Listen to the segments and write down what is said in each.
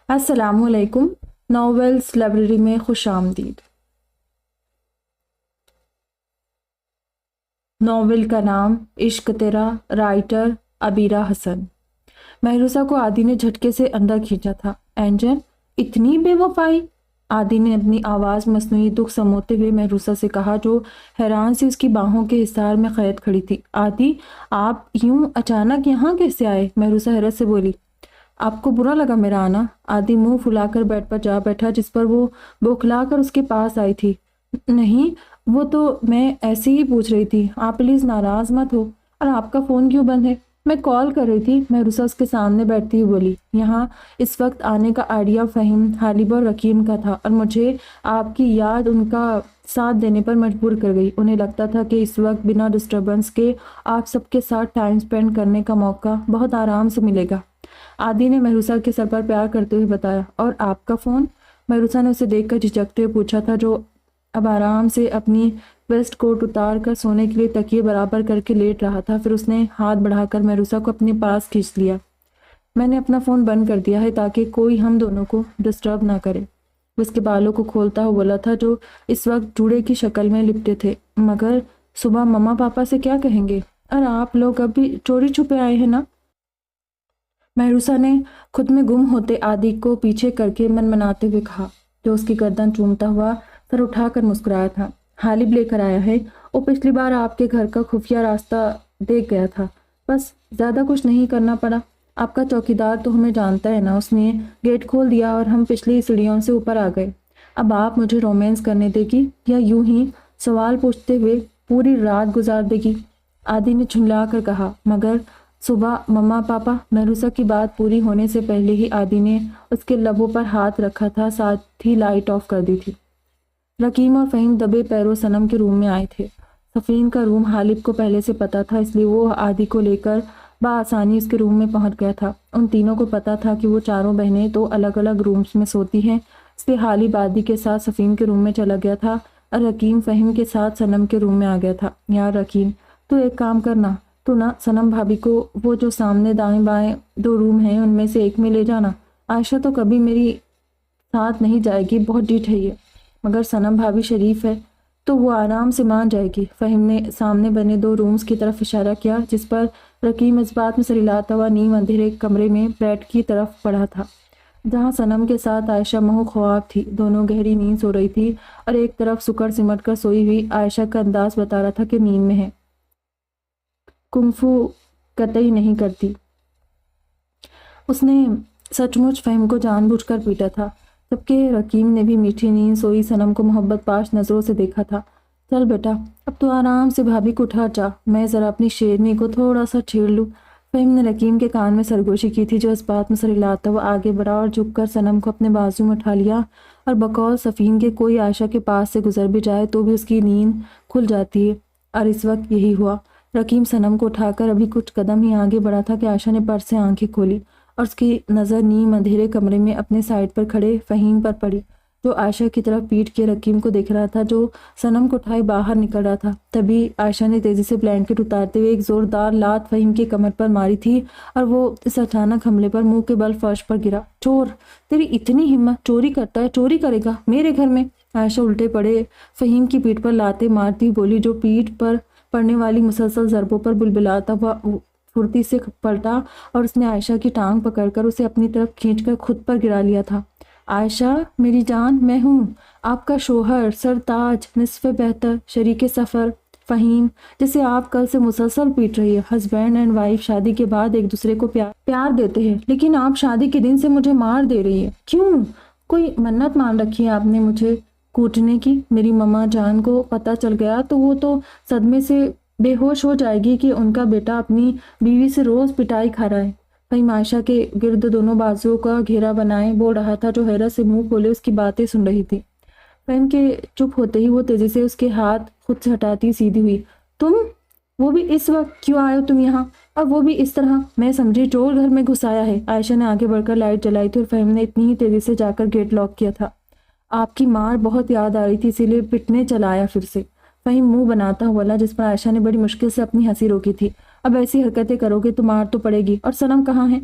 السلام علیکم۔ Novels library میں خوش آمدید۔ ناول کا نام عشق تیرا، رائٹر عبیرہ حسن۔ مہروزہ کو عادی نے جھٹکے سے اندر کھینچا تھا۔ اینجل، اتنی بے وفائی؟ عادی نے اپنی آواز مصنوعی دکھ سموتے ہوئے مہروزہ سے کہا، جو حیران سی اس کی باہوں کے حصار میں قید کھڑی تھی۔ عادی، آپ یوں اچانک یہاں کیسے آئے؟ مہروزہ حیرت سے بولی۔ آپ کو برا لگا میرا آنا؟ عادی منہ پھلا کر بیڈ پر جا بیٹھا جس پر وہ بوکھلا کر اس کے پاس آئی تھی۔ نہیں، وہ تو میں ایسے ہی پوچھ رہی تھی، آپ پلیز ناراض مت ہو۔ اور آپ کا فون کیوں بند ہے؟ میں کال کر رہی تھی، مہروزہ اس کے سامنے بیٹھتی ہوئی بولی۔ یہاں اس وقت آنے کا آئیڈیا فہیم، حالب اور رکیم کا تھا، اور مجھے آپ کی یاد ان کا ساتھ دینے پر مجبور کر گئی۔ انہیں لگتا تھا کہ اس وقت بنا ڈسٹربنس کے آپ سب کے ساتھ ٹائم سپینڈ کرنے کا موقع بہت آرام سے ملے گا۔ عادی نے مہروزہ کے سر پر پیار کرتے ہوئے بتایا۔ اور آپ کا فون؟ مہروزہ نے اسے دیکھ کر جھجکتے ہوئے پوچھا تھا، جو اب آرام سے اپنی ویسٹ کوٹ اتار کر سونے کے لیے تکیے برابر کر کے لیٹ رہا تھا۔ پھر اس نے ہاتھ بڑھا کر مہروزہ کو اپنے پاس کھینچ لیا۔ میں نے اپنا فون بند کر دیا ہے تاکہ کوئی ہم دونوں کو ڈسٹرب نہ کرے۔ وہ اس کے بالوں کو کھولتا ہوا بولا تھا، جو اس وقت جوڑے کی شکل میں لپٹے تھے۔ مگر صبح مما پاپا سے کیا کہیں گے؟ اور آپ لوگ اب بھی چوری چھپے آئے ہیں نا؟ مہروزہ نے خود میں گم ہوتے عادی کو پیچھے کر کے منمناتے ہوئے کہا، جو اس کی گردن چومتا ہوا سر اٹھا کر مسکرایا تھا۔ حالب لے کر آیا ہے، وہ پچھلی بار آپ کے گھر کا خفیہ راستہ دیکھ گیا تھا، بس زیادہ کچھ نہیں کرنا پڑا۔ آپ کا چوکیدار تو ہمیں جانتا ہے نا، اس نے گیٹ کھول دیا اور ہم پچھلی سیڑھیوں سے اوپر آ گئے۔ اب آپ مجھے رومانس کرنے دے گی یا یوں ہی سوال پوچھتے ہوئے پوری رات گزار دے گی؟ عادی نے جھنجلا کر کہا۔ مگر صبح مما پاپا؟ مہروزہ کی بات پوری ہونے سے پہلے ہی عادی نے اس کے لبوں پر ہاتھ رکھا تھا، ساتھ ہی لائٹ آف کر دی تھی۔ رکیم اور فہیم دبے پیروں صنم کے روم میں آئے تھے۔ صفین کا روم حالب کو پہلے سے پتا تھا، اس لیے وہ عادی کو لے کر بآسانی اس کے روم میں پہنچ گیا تھا۔ ان تینوں کو پتا تھا کہ وہ چاروں بہنیں تو الگ الگ رومز میں سوتی ہیں، اس لیے حالب عادی کے ساتھ صفین کے روم میں چلا گیا تھا اور رکیم فہیم کے ساتھ صنم کے روم میں آ گیا تھا۔ یار رکیم، تو ایک کام کرنا، تو نہ صنم بھابی کو وہ جو سامنے دائیں بائیں دو روم ہیں ان میں سے ایک میں لے جانا۔ عائشہ تو کبھی میری ساتھ نہیں جائے گی، بہت ڈیٹ ہے یہ، مگر صنم بھابی شریف ہے تو وہ آرام سے مان جائے گی۔ فہیم نے سامنے بنے دو رومز کی طرف اشارہ کیا جس پر رکیم اس بات میں سریلاتا ہوا نیم اندھیرے کمرے میں بیڈ کی طرف پڑا تھا، جہاں صنم کے ساتھ عائشہ محو خواب تھی۔ دونوں گہری نیند سو رہی تھی اور ایک طرف سکڑ سمٹ کر سوئی ہوئی عائشہ کا انداز بتا رہا تھا کہ نیند میں ہے، کنفو قطعی نہیں کرتی۔ اس نے سچ مچ فہم کو جان بوجھ کر پیٹا تھا، جبکہ رکیم نے بھی میٹھی نیند سوئی صنم کو محبت پاش نظروں سے دیکھا تھا۔ چل بیٹا، اب تو آرام سے بھابھی کو اٹھا جا، میں ذرا اپنی شیرنی کو تھوڑا سا چھیڑ لوں۔ فہیم نے رکیم کے کان میں سرگوشی کی تھی، جو اس بات میں سرلاتا ہوا آگے بڑھا اور جھک کر صنم کو اپنے بازو میں اٹھا لیا، اور بقول صفین کے کوئی عائشہ کے پاس سے گزر بھی جائے تو بھی اس کی نیند کھل جاتی ہے، اور اس وقت یہی ہوا۔ رکیم صنم کو اٹھا کر ابھی کچھ قدم ہی آگے بڑھا تھا کہ عائشہ نے پرس سے آنکھیں کھولی اور اس کی نظر نیم اندھیرے کمرے میں اپنے سائڈ پر کھڑے فہیم پر پڑی، جو عائشہ کی طرف پیٹ کے رکیم کو دیکھ رہا تھا، جو صنم کو اٹھائے باہر نکل رہا تھا۔ تبھی عائشہ نے تیزی سے بلینکٹ اتارتے ہوئے ایک زوردار لات فہیم کی کمر پر ماری تھی اور وہ اس اچانک حملے پر منہ کے بل فرش پر گرا۔ چور! تیری اتنی ہمت! چوری کرتا ہے، چوری کرے گا میرے گھر میں؟ عائشہ الٹے پڑے فہیم کی پیٹھ پر لاتے مارتی بولی، جو پیٹھ پر پڑنے والی مسلسل ضربوں پر بلبلاتا ہوا پھرتی سے پلٹا اور اس نے عائشہ کی ٹانگ پکڑ کر اسے اپنی طرف کھینچ کر خود پر گرا لیا تھا۔ عائشہ میری جان، میں ہوں آپ کا شوہر، سرتاج، نصف بہتر، شریک سفر فہیم، جسے آپ کل سے مسلسل پیٹ رہی ہے۔ ہسبینڈ اینڈ وائف شادی کے بعد ایک دوسرے کو پیار دیتے ہیں، لیکن آپ شادی کے دن سے مجھے مار دے رہی ہے۔ کیوں؟ کوئی منت مان رکھی ہے آپ نے مجھے کوٹنے کی؟ میری مما جان کو پتہ چل گیا تو وہ تو صدمے سے بے ہوش ہو جائے گی کہ ان کا بیٹا اپنی بیوی سے روز پٹائی کھا رہا ہے۔ فہیم عائشہ کے گرد دونوں بازوؤں کا گھیرا بنائے بول رہا تھا، جو حیرت سے منہ کھولے اس کی باتیں سن رہی تھی۔ فہیم کے چپ ہوتے ہی وہ تیزی سے اس کے ہاتھ خود سے ہٹاتی سیدھی ہوئی۔ تم؟ وہ بھی اس وقت؟ کیوں آئے ہو تم یہاں؟ اور وہ بھی اس طرح؟ میں سمجھی چور گھر میں گھس آیا ہے۔ عائشہ نے آگے بڑھ کر لائٹ جلائی تھی اور فہیم نے اتنی ہی تیزی سے جا کر گیٹ لاک کیا تھا۔ آپ کی مار بہت یاد آ رہی تھی، اسی لیے پٹنے چلا آیا پھر سے، فہیم منہ بناتا ہوا بولا، جس پر عائشہ نے بڑی مشکل سے اپنی ہنسی روکی تھی۔ اب ایسی حرکتیں کرو گے تو مار تو پڑے گی، اور صنم کہاں ہے؟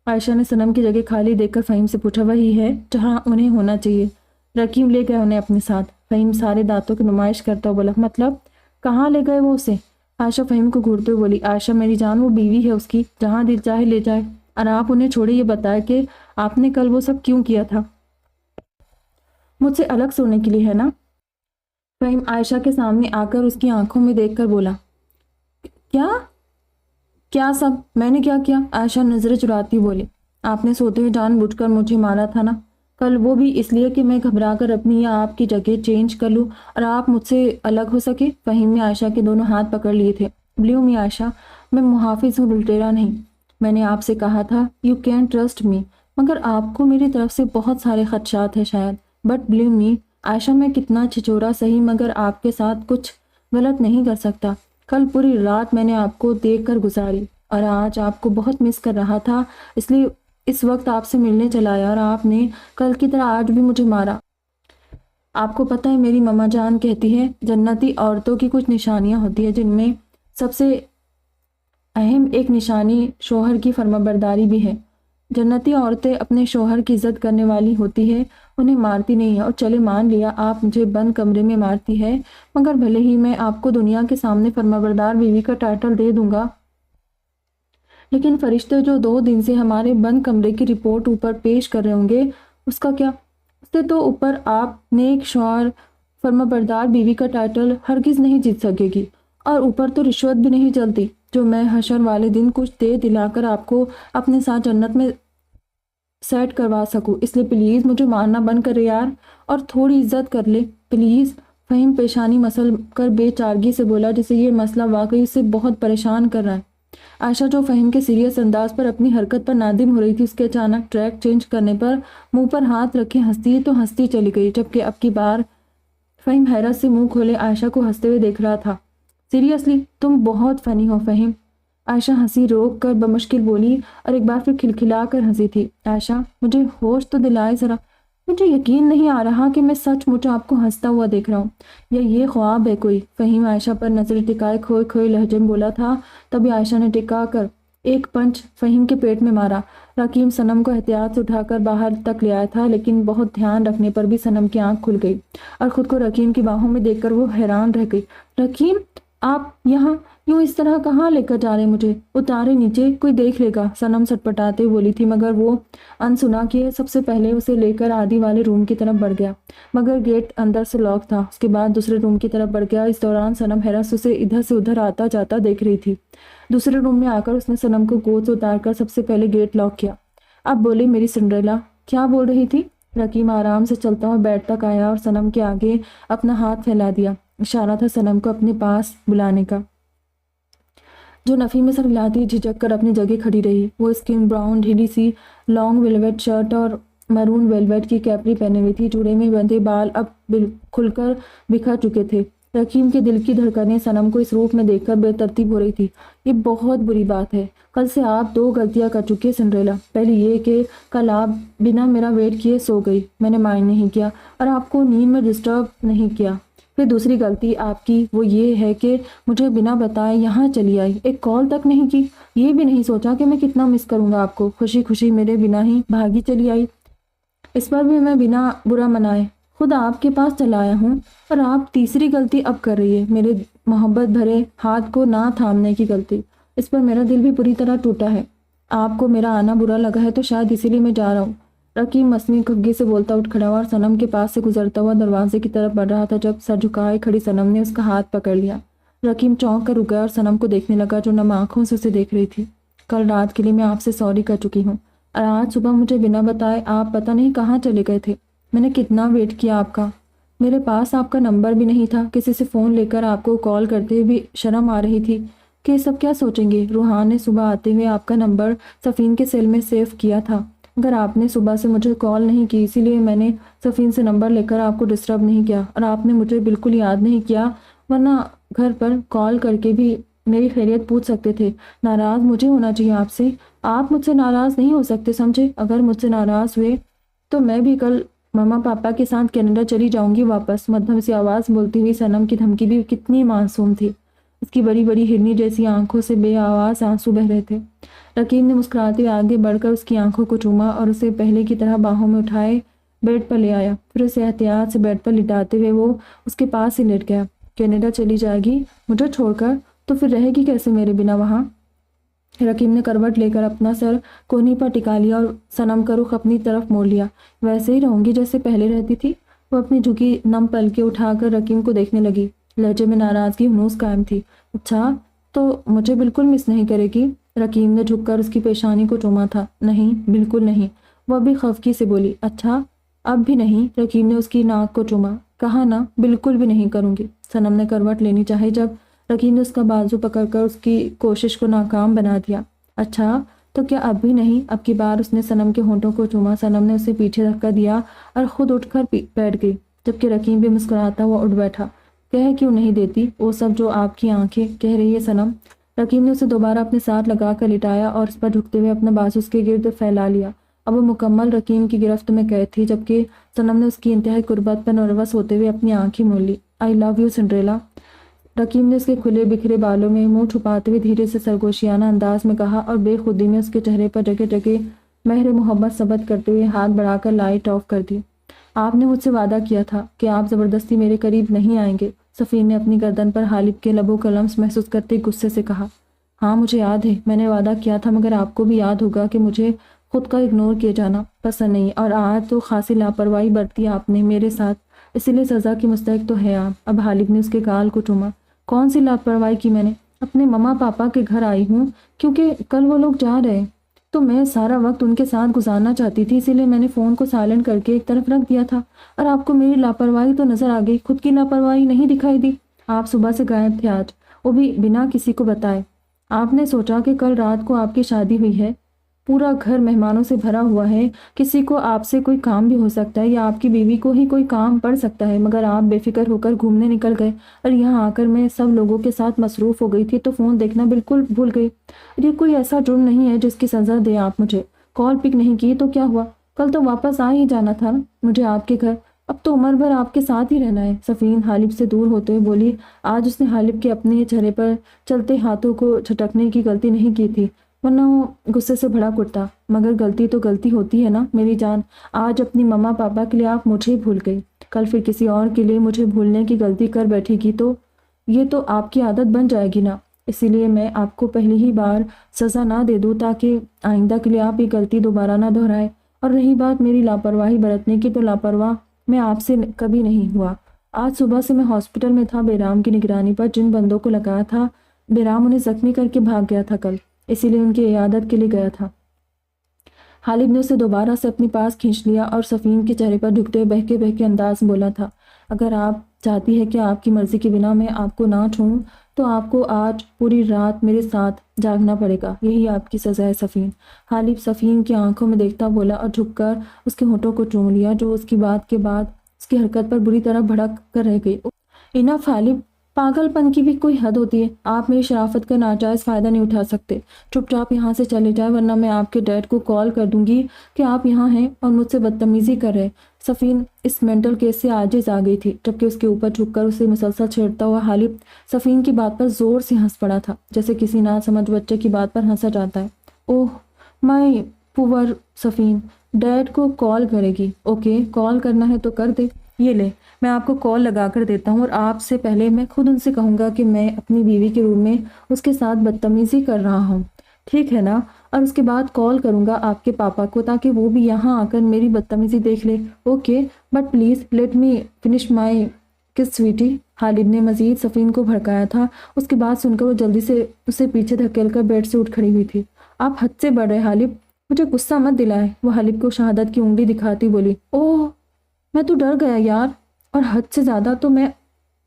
عائشہ نے صنم کی جگہ خالی دیکھ کر فہیم سے پوچھا۔ وہی ہے جہاں انہیں ہونا چاہیے۔ رکیم لے گئے انہیں اپنے ساتھ۔ فہیم سارے دانتوں کی نمائش کرتا ہوا بولا۔ مطلب کہاں لے گئے وہ اسے؟ عائشہ فہیم کو گھورتے ہوئے بولی۔ عائشہ میری جان، وہ بیوی ہے اس کی، جہاں دل چاہے لے جائے، اور آپ انہیں چھوڑے۔ یہ بتائے کہ آپ نے کل وہ سب کیوں کیا تھا؟ مجھ سے الگ سونے کے لیے ہے نا؟ فہیم عائشہ کے سامنے آ کر اس کی آنکھوں میں دیکھ کر بولا۔ کیا سب؟ میں نے کیا کیا؟ عائشہ نظریں چراتی بولی۔ آپ نے سوتے ہوئے جان بوجھ کر مجھے مارا تھا نا کل، وہ بھی اس لیے کہ میں گھبرا کر اپنی یا آپ کی جگہ چینج کر لوں اور آپ مجھ سے الگ ہو سکے۔ فہیم نے عائشہ کے دونوں ہاتھ پکڑ لیے تھے۔ بلیو می عائشہ، میں محافظ ہوں، لٹیرا نہیں۔ میں نے آپ سے کہا تھا یو کین ٹرسٹ می، مگر آپ کو میری طرف سے بہت سارے خدشات ہیں شاید، بٹ بلیو می عائشہ، میں کتنا چھچورا سہی مگر آپ کے ساتھ کچھ غلط نہیں کر سکتا۔ کل پوری رات میں نے آپ کو دیکھ کر گزاری اور آج آپ کو بہت مس کر رہا تھا، اس لیے اس وقت آپ سے ملنے چلا آیا، اور آپ نے کل کی طرح آج بھی مجھے مارا۔ آپ کو پتہ ہے میری ماما جان کہتی ہے جنتی عورتوں کی کچھ نشانیاں ہوتی ہیں، جن میں سب سے اہم ایک نشانی شوہر کی فرمانبرداری بھی ہے۔ جنتی عورتیں اپنے شوہر کی عزت کرنے والی ہوتی ہے، انہیں مارتی نہیں ہے۔ اور چلے مان لیا آپ مجھے بند کمرے میں مارتی ہے، مگر بھلے ہی میں آپ کو دنیا کے سامنے فرمانبردار بیوی کا ٹائٹل دے دوں گا، لیکن فرشتے جو 2 دن سے ہمارے بند کمرے کی رپورٹ اوپر پیش کر رہے ہوں گے، اس کا کیا؟ اس سے تو اوپر آپ نیک شوہر فرمانبردار بیوی کا ٹائٹل ہرگز نہیں جیت سکے گی، اور اوپر تو رشوت بھی نہیں چلتی جو میں حشر والے دن کچھ دے دلا کر آپ کو اپنے ساتھ جنت میں سیٹ کروا سکوں۔ اس لیے پلیز مجھے مارنا بند کرے یار، اور تھوڑی عزت کر لے پلیز۔ فہیم پیشانی مسل کر بے چارگی سے بولا، جسے یہ مسئلہ واقعی اسے بہت پریشان کر رہا ہے۔ عائشہ جو فہیم کے سیریس انداز پر اپنی حرکت پر نادم ہو رہی تھی، اس کے اچانک ٹریک چینج کرنے پر منہ پر ہاتھ رکھے ہنستی چلی گئی، جبکہ اب کی بار فہیم حیرت سے منہ کھولے عائشہ کو ہنستے ہوئے دیکھ رہا تھا۔ سیریسلی تم بہت فنی ہو فہیم، عائشہ ہنسی روک کر بمشکل بولی، اور ایک بار پھر کھلکھلا کر ہنسی تھی۔ عائشہ مجھے ہوش تو دلائے ذرا، مجھے یقین نہیں آ رہا کہ میں سچ مچ آپ کو ہنستا ہوا دیکھ رہا ہوں، یا یہ خواب ہے کوئی؟ فہیم عائشہ پر نظر ٹکائے کھوئے لہجے میں بولا تھا۔ تبھی عائشہ نے ٹکا کر ایک پنچ فہیم کے پیٹ میں مارا۔ رکیم صنم کو احتیاط سے اٹھا کر باہر تک لے آیا تھا، لیکن بہت دھیان رکھنے پر بھی صنم کی آنکھ کھل گئی اور خود کو رکیم کی باہوں میں دیکھ کر وہ حیران رہ گئی۔ رکیم آپ یہاں یوں اس طرح کہاں لے کر جا رہے مجھے؟ اتارے نیچے، کوئی دیکھ لے گا، صنم سٹپٹاتے بولی تھی، مگر وہ انسنا کیے سب سے پہلے اسے لے کر آدھی والے روم کی طرف بڑھ گیا، مگر گیٹ اندر سے لاک تھا۔ اس کے بعد دوسرے روم کی طرف بڑھ گیا۔ اس دوران صنم حیرت اسے ادھر سے ادھر آتا جاتا دیکھ رہی تھی۔ دوسرے روم میں آ کر اس نے صنم کو گود سے اتار کر سب سے پہلے گیٹ لاک کیا۔ اب بولے میری سنڈریلا، کیا بول رہی تھی؟ رکیم آرام سے چلتا ہوا بیڈ تک آیا اور صنم کے آگے اپنا ہاتھ پھیلا دیا، اشارہ تھا صنم کو اپنے پاس بلانے کا، جو نفی میں سر ہلاتی جھجک کر اپنی جگہ کھڑی رہی۔ وہ اسکن براؤن ڈھیلی سی لانگ ویلویٹ شرٹ اور مرون ویلویٹ کی کیپری پہنے ہوئی تھی۔ جوڑے میں بندھے بال اب کھل کر بکھر چکے تھے۔ رکیم کے دل کی دھڑکنیں صنم کو اس روپ میں دیکھ کر بے ترتیب ہو رہی تھی۔ یہ بہت بری بات ہے، کل سے آپ 2 غلطیاں کر چکی سنڈریلا۔ پہلی یہ کہ کل آپ بنا میرا ویٹ کیے سو گئی، میں نے مائنڈ نہیں کیا اور آپ کو نیند میں ڈسٹرب نہیں کیا۔ پھر دوسری غلطی آپ کی وہ یہ ہے کہ مجھے بنا بتائے یہاں چلی آئی، ایک کال تک نہیں کی، یہ بھی نہیں سوچا کہ میں کتنا مس کروں گا آپ کو، خوشی خوشی میرے بنا ہی بھاگی چلی آئی۔ اس پر بھی میں بنا برا منائے خود آپ کے پاس چلا آیا ہوں، اور آپ تیسری غلطی اب کر رہی ہے، میرے محبت بھرے ہاتھ کو نہ تھامنے کی غلطی۔ اس پر میرا دل بھی پوری طرح ٹوٹا ہے۔ آپ کو میرا آنا برا لگا ہے تو شاید اسی لیے میں جا رہا ہوں۔ رکیم مصنوعی کھگی سے بولتا اٹھ کھڑا ہوا اور صنم کے پاس سے گزرتا ہوا دروازے کی طرف بڑھ رہا تھا، جب سر جھکائے کھڑی صنم نے اس کا ہاتھ پکڑ لیا۔ رکیم چونک کر رک گیا اور صنم کو دیکھنے لگا، جو نم آنکھوں سے اسے دیکھ رہی تھی۔ کل رات کے لیے میں آپ سے سوری کر چکی ہوں، اور آج صبح مجھے بنا بتائے آپ پتہ نہیں کہاں چلے گئے تھے۔ میں نے کتنا ویٹ کیا آپ کا، میرے پاس آپ کا نمبر بھی نہیں تھا، کسی سے فون لے کر آپ کو کال کرتے بھی شرم آ رہی تھی کہ سب کیا سوچیں گے۔ روحان نے صبح آتے ہوئے آپ کا نمبر سفین کے سیل میں سیو کیا تھا، اگر آپ نے صبح سے مجھے کال نہیں کی، اسی لیے میں نے سفین سے نمبر لے کر آپ کو ڈسٹرب نہیں کیا، اور آپ نے مجھے بالکل یاد نہیں کیا، ورنہ گھر پر کال کر کے بھی میری خیریت پوچھ سکتے تھے۔ ناراض مجھے ہونا چاہیے آپ سے، آپ مجھ سے ناراض نہیں ہو سکتے، سمجھے؟ اگر مجھ سے ناراض ہوئے تو میں بھی کل ماما پاپا کے ساتھ کینیڈا چلی جاؤں گی واپس۔ مدھم سی آواز بولتی ہوئی صنم کی دھمکی بھی کتنی معصوم تھی۔ اس کی بڑی بڑی ہرنی جیسی آنکھوں سے بے آواز آنسو بہ رہے تھے۔ رقیب نے مسکراتے ہوئے آگے بڑھ کر اس کی آنکھوں کو چوما اور اسے پہلے کی طرح باہوں میں اٹھائے بیڈ پر لے آیا۔ پھر اسے احتیاط سے بیڈ پر لٹاتے ہوئے وہ اس کے پاس ہی لیٹ گیا۔ کینیڈا چلی جائے گی مجھے چھوڑ کر؟ تو پھر رہے گی کیسے میرے بنا وہاں؟ رقیب نے کروٹ لے کر اپنا سر کونی پر ٹکا لیا اور صنم کا رخ اپنی طرف موڑ لیا۔ ویسے ہی رہوں گی جیسے پہلے رہتی تھی۔ وہ اپنی جھکی نم پلکیں اٹھا کر رقیب کو دیکھنے لگی۔ لہجے میں ناراضگی ہنوز قائم تھی۔ اچھا تو مجھے بالکل مس نہیں کرے گی؟ رقیب نے جھک کر اس کی پیشانی کو چوما تھا۔ نہیں بالکل نہیں، وہ ابھی خفگی سے بولی۔ اچھا اب بھی نہیں؟ رقیب نے اس کی ناک کو چوما۔ کہا نا بالکل بھی نہیں کروں گی۔ صنم نے کروٹ لینی چاہی جب رقیب نے اس کا بازو پکڑ کر اس کی کوشش کو ناکام بنا دیا۔ اچھا تو کیا اب بھی نہیں؟ اب کی بار اس نے صنم کے ہونٹوں کو چوما۔ صنم نے اسے پیچھے دھکا دیا اور خود اٹھ کر بیٹھ گئی، جبکہ رقیب بھی مسکراتا ہوا اٹھ بیٹھا۔ کہہ کیوں نہیں دیتی وہ سب جو آپ کی آنکھیں کہہ رہی ہے صنم؟ رقیب نے اسے دوبارہ اپنے ساتھ لگا کر لٹایا اور اس پر جھکتے ہوئے اپنا بازو اس کے گرد پھیلا لیا۔ اب وہ مکمل رقیب کی گرفت میں قید تھی، جبکہ صنم نے اس کی انتہائی قربت پر نروس ہوتے ہوئے اپنی آنکھیں موڑ لی۔ آئی لو یو سنڈریلا، رقیب نے اس کے کھلے بکھرے بالوں میں منہ چھپاتے ہوئے دھیرے سے سرگوشیانہ انداز میں کہا اور بے خودی میں اس کے چہرے پر جگہ جگہ مہر محبت ثبت کرتے ہوئے ہاتھ بڑھا کر لائٹ آف کر دی۔ آپ نے مجھ سے وعدہ کیا تھا کہ آپ زبردستی میرے قریب نہیں آئیں گے، سفیر نے اپنی گردن پر حالب کے لبوں کا لمس محسوس کرتے غصے سے کہا۔ ہاں مجھے یاد ہے، میں نے وعدہ کیا تھا، مگر آپ کو بھی یاد ہوگا کہ مجھے خود کا اگنور کیے جانا پسند نہیں، اور آج تو خاصی لاپرواہی برتی آپ نے میرے ساتھ، اسی لیے سزا کی مستحق تو ہے آپ۔ اب حالب نے اس کے گال کو چوما۔ کون سی لاپرواہی کی میں نے؟ اپنے ماما پاپا کے گھر آئی ہوں کیونکہ کل وہ لوگ جا رہے، تو میں سارا وقت ان کے ساتھ گزارنا چاہتی تھی، اسی لیے میں نے فون کو سائلنٹ کر کے ایک طرف رکھ دیا تھا، اور آپ کو میری لاپرواہی تو نظر آ گئی، خود کی لاپرواہی نہیں دکھائی دی۔ آپ صبح سے غائب تھے آج، وہ بھی بنا کسی کو بتائے۔ آپ نے سوچا کہ کل رات کو آپ کی شادی ہوئی ہے، پورا گھر مہمانوں سے بھرا ہوا ہے، کسی کو آپ سے کوئی کام بھی ہو سکتا ہے یا آپ کی بیوی کو ہی کوئی کام پڑ سکتا ہے، مگر آپ بے فکر ہو کر گھومنے نکل گئے، اور یہاں آ کر میں سب لوگوں کے ساتھ مصروف ہو گئی تھی تو فون دیکھنا بالکل بھول گئی۔ یہ کوئی ایسا جرم نہیں ہے جس کی سزا دیں آپ مجھے۔ کال پک نہیں کی تو کیا ہوا؟ کل تو واپس آ ہی جانا تھا نا مجھے آپ کے گھر، اب تو عمر بھر آپ کے ساتھ ہی رہنا ہے۔ سفین حالب سے دور ہوتے ہوئے بولی۔ آج اس نے حالب کے اپنے چہرے پر چلتے ہاتھوں کو جھٹکنے کی غلطی نہیں کی تھی، ورنہ وہ غصے سے بھڑک اٹھتا۔ مگر غلطی تو غلطی ہوتی ہے نا میری جان، آج اپنی ماما پاپا کے لیے آپ مجھے بھول گئی، کل پھر کسی اور کے لیے مجھے بھولنے کی غلطی کر بیٹھے گی تو یہ تو آپ کی عادت بن جائے گی نا، اسی لیے میں آپ کو پہلی ہی بار سزا نہ دے دوں تاکہ آئندہ کے لیے آپ یہ غلطی دوبارہ نہ دہرائے۔ اور رہی بات میری لاپرواہی برتنے کی، تو لاپرواہ میں آپ سے کبھی نہیں ہوا۔ آج صبح سے میں ہاسپٹل میں تھا بیرام کی نگرانی پر، جن بندوں کو لگایا تھا بیرام انہیں زخمی کر کے بھاگ گیا تھا کل، اسی لیے ان کی عیادت کے لیے گیا تھا۔ حالب نے اسے دوبارہ سے اپنے پاس کھینچ لیا اور سفین کے چہرے پر جھکتے ہوئے بہکے انداز میں بولا تھا، اگر آپ چاہتی ہے کہ آپ کی مرضی کے بنا میں آپ کو نہ چھوؤں تو آپ کو آج پوری رات میرے ساتھ جاگنا پڑے گا، یہی آپ کی سزا ہے سفین۔ حالب سفین کی آنکھوں میں دیکھتا بولا اور جھک کر اس کے ہونٹوں کو چوم لیا، جو اس کی بات کے بعد اس کی حرکت پر بری طرح بھڑک کر رہ گئی۔ انف حالب، پاگل پن کی بھی کوئی حد ہوتی ہے، آپ میری شرافت کا ناجائز فائدہ نہیں اٹھا سکتے، چپ چاپ یہاں سے چلے جائے ورنہ میں آپ کے ڈیڈ کو کال کر دوں گی کہ آپ یہاں ہیں اور مجھ سے بدتمیزی کر رہے۔ سفین اس مینٹل کیس سے عاجز آ گئی تھی، جبکہ اس کے اوپر جھک کر اسے مسلسل چھیڑتا ہوا حالب سفین کی بات پر زور سے ہنس پڑا تھا، جیسے کسی ناسمجھ بچے کی بات پر ہنسا جاتا ہے۔ اوہ مائی پور سفین، ڈیڈ کو کال کرے گی؟ اوکے کال کرنا ہے تو کر دے، یہ لے میں آپ کو کال لگا کر دیتا ہوں، اور آپ سے پہلے میں خود ان سے کہوں گا کہ میں اپنی بیوی کے روم میں اس کے ساتھ بدتمیزی کر رہا ہوں، ٹھیک ہے نا؟ اور اس کے بعد کال کروں گا آپ کے پاپا کو تاکہ وہ بھی یہاں آ کر میری بدتمیزی دیکھ لے۔ Okay but please let me finish my کس سویٹی۔ حالب نے مزید سفین کو بھڑکایا تھا۔ اس کی بات سن کر وہ جلدی سے اسے پیچھے دھکیل کر بیڈ سے اٹھ کھڑی ہوئی تھی۔ آپ حد سے بڑھ رہے حالب، مجھے غصہ مت دلائے، وہ حالب کو شہادت کی انگلی دکھاتی بولی۔ اوہ میں تو ڈر گیا یار، اور حد سے زیادہ تو میں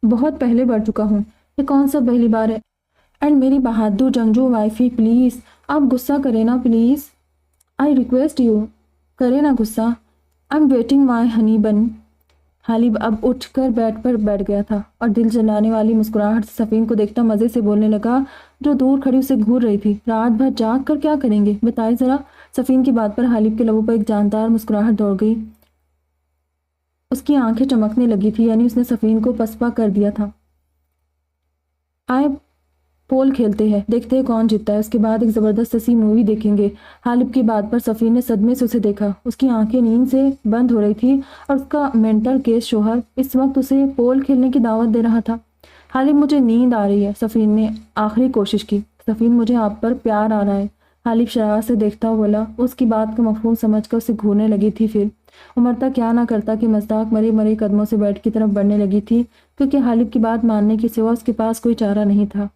بہت پہلے بڑھ چکا ہوں، یہ کون سا پہلی بار ہے؟ اینڈ میری بہادر جنگجو وائفی پلیز آپ غصہ کریں نا پلیز، آئی ریکویسٹ یو، کرے نا غصہ، I am waiting my honey bun. حالب اب اٹھ کر بیڈ پر بیٹھ گیا تھا اور دل جلانے والی مسکراہٹ سے سفین کو دیکھتا مزے سے بولنے لگا، جو دور کھڑی اسے گھور رہی تھی۔ رات بھر جاگ کر کیا کریں گے بتائے ذرا؟ سفین کی بات پر حالب کے لبوں پر ایک جاندار مسکراہٹ دوڑ گئی، اس کی آنکھیں چمکنے لگی تھی، یعنی اس نے سفین کو پسپا کر دیا تھا۔ آئی پول کھیلتے ہیں، دیکھتے ہیں کون جیتتا ہے، اس کے بعد ایک زبردست سی مووی دیکھیں گے۔ حالب کی بات پر سفیر نے صدمے سے اسے دیکھا۔ اس کی آنکھیں نیند سے بند ہو رہی تھی اور اس کا مینٹل کیس شوہر اس وقت اسے پول کھیلنے کی دعوت دے رہا تھا۔ حالب مجھے نیند آ رہی ہے، سفیر نے آخری کوشش کی۔ سفیر مجھے آپ پر پیار آ رہا ہے، حالب شرارت سے دیکھتا ہوا بولا۔ اس کی بات کا مفہوم سمجھ کر اسے گھورنے لگی تھی۔ پھر امرتا کیا نہ کرتا کہ مصداق مرے مرے قدموں سے بیڈ کی طرف بڑھنے لگی تھی، کیونکہ حالب کی بات ماننے کے سوا اس کے پاس کوئی چارہ نہیں تھا۔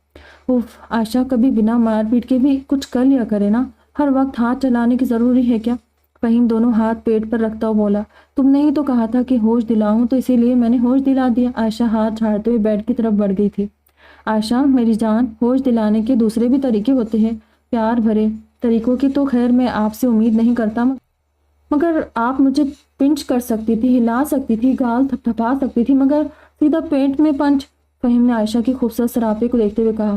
اف، عائشہ کبھی بنا مار پیٹ کے بھی کچھ کر لیا کرے نا، ہر وقت ہاتھ چلانے کی ضروری ہے کیا؟ فہیم دونوں ہاتھ پیٹ پر رکھتا ہوا بولا۔ تم نے ہی تو کہا تھا کہ ہوش دلاؤں، تو اسی لیے میں نے ہوش دلا دیا۔ عائشہ ہاتھ جھاڑتے ہوئے بیڈ کی طرف بڑھ گئی تھی۔ عائشہ میری جان، ہوش دلانے کے دوسرے بھی طریقے ہوتے ہیں، پیار بھرے طریقوں کی تو خیر میں آپ سے امید نہیں کرتا، مگر آپ مجھے پنچ کر سکتی تھی، ہلا سکتی تھی، گال تھپتھپا سکتی تھی، مگر سیدھا پینٹ میں پنچ۔ فہیم نے عائشہ کی خوبصورت سراپے کو دیکھتے ہوئے کہا۔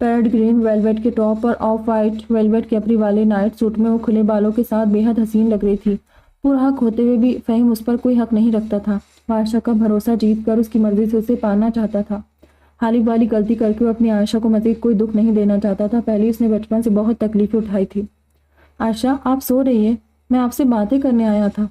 پیرٹ گرین ویلویٹ کے ٹاپ اور آف وائٹ ویلویٹ کیپری والے نائٹ سوٹ میں وہ کھلے بالوں کے ساتھ بے حد حسین لگ رہی تھی۔ پورا حق ہوتے ہوئے بھی فہیم اس پر کوئی حق نہیں رکھتا تھا۔ وہ عائشہ کا بھروسہ جیت کر اس کی مرضی سے اسے پانا چاہتا تھا۔ حالب والی غلطی کر کے وہ اپنی عائشہ کو مزید کوئی دکھ نہیں دینا چاہتا تھا۔ پہلے اس نے بچپن سے بہت تکلیفیں اٹھائی تھی۔ عائشہ آپ سو رہی ہے، میں آپ سے باتیں کرنے آیا تھا۔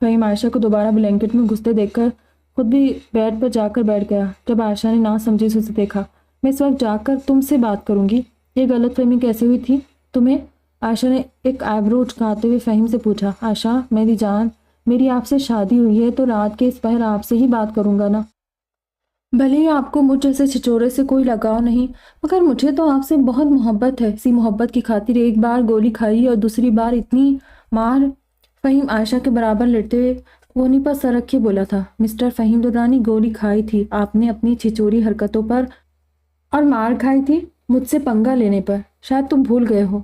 فہیم عائشہ کو دوبارہ بلینکٹ میں گھستے دیکھ کر خود بھی بیڈ پر جا کر بیٹھ گیا۔ جب عائشہ نے نہ سمجھی سے اسے دیکھا۔ میں اس وقت جا کر تم سے بات کروں گی، یہ غلط فہمی کیسے ہوئی تھی تمہیں؟ عائشہ نے ایک آئیبرو اچکاتے ہوئے فہیم سے پوچھا۔ عائشہ میری جان، میری آپ سے شادی ہوئی ہے تو رات کے اس پہر آپ سے ہی بات کروں گا نا، بھلے ہی آپ کو مجھ جیسے چھچورے سے کوئی لگاؤ نہیں، مگر مجھے تو آپ سے بہت محبت ہے۔ اسی محبت کی خاطر ایک بار گولی کھائی اور دوسری بار اتنی مار۔ فہیم عائشہ کے برابر لیٹتے ہوئے کونی پر سر رکھے بولا تھا۔ مسٹر فہیم درانی، گولی کھائی تھی آپ نے اپنی چھچوری حرکتوں پر، اور مار کھائی تھی مجھ سے پنگا لینے پر، شاید تم بھول گئے ہو۔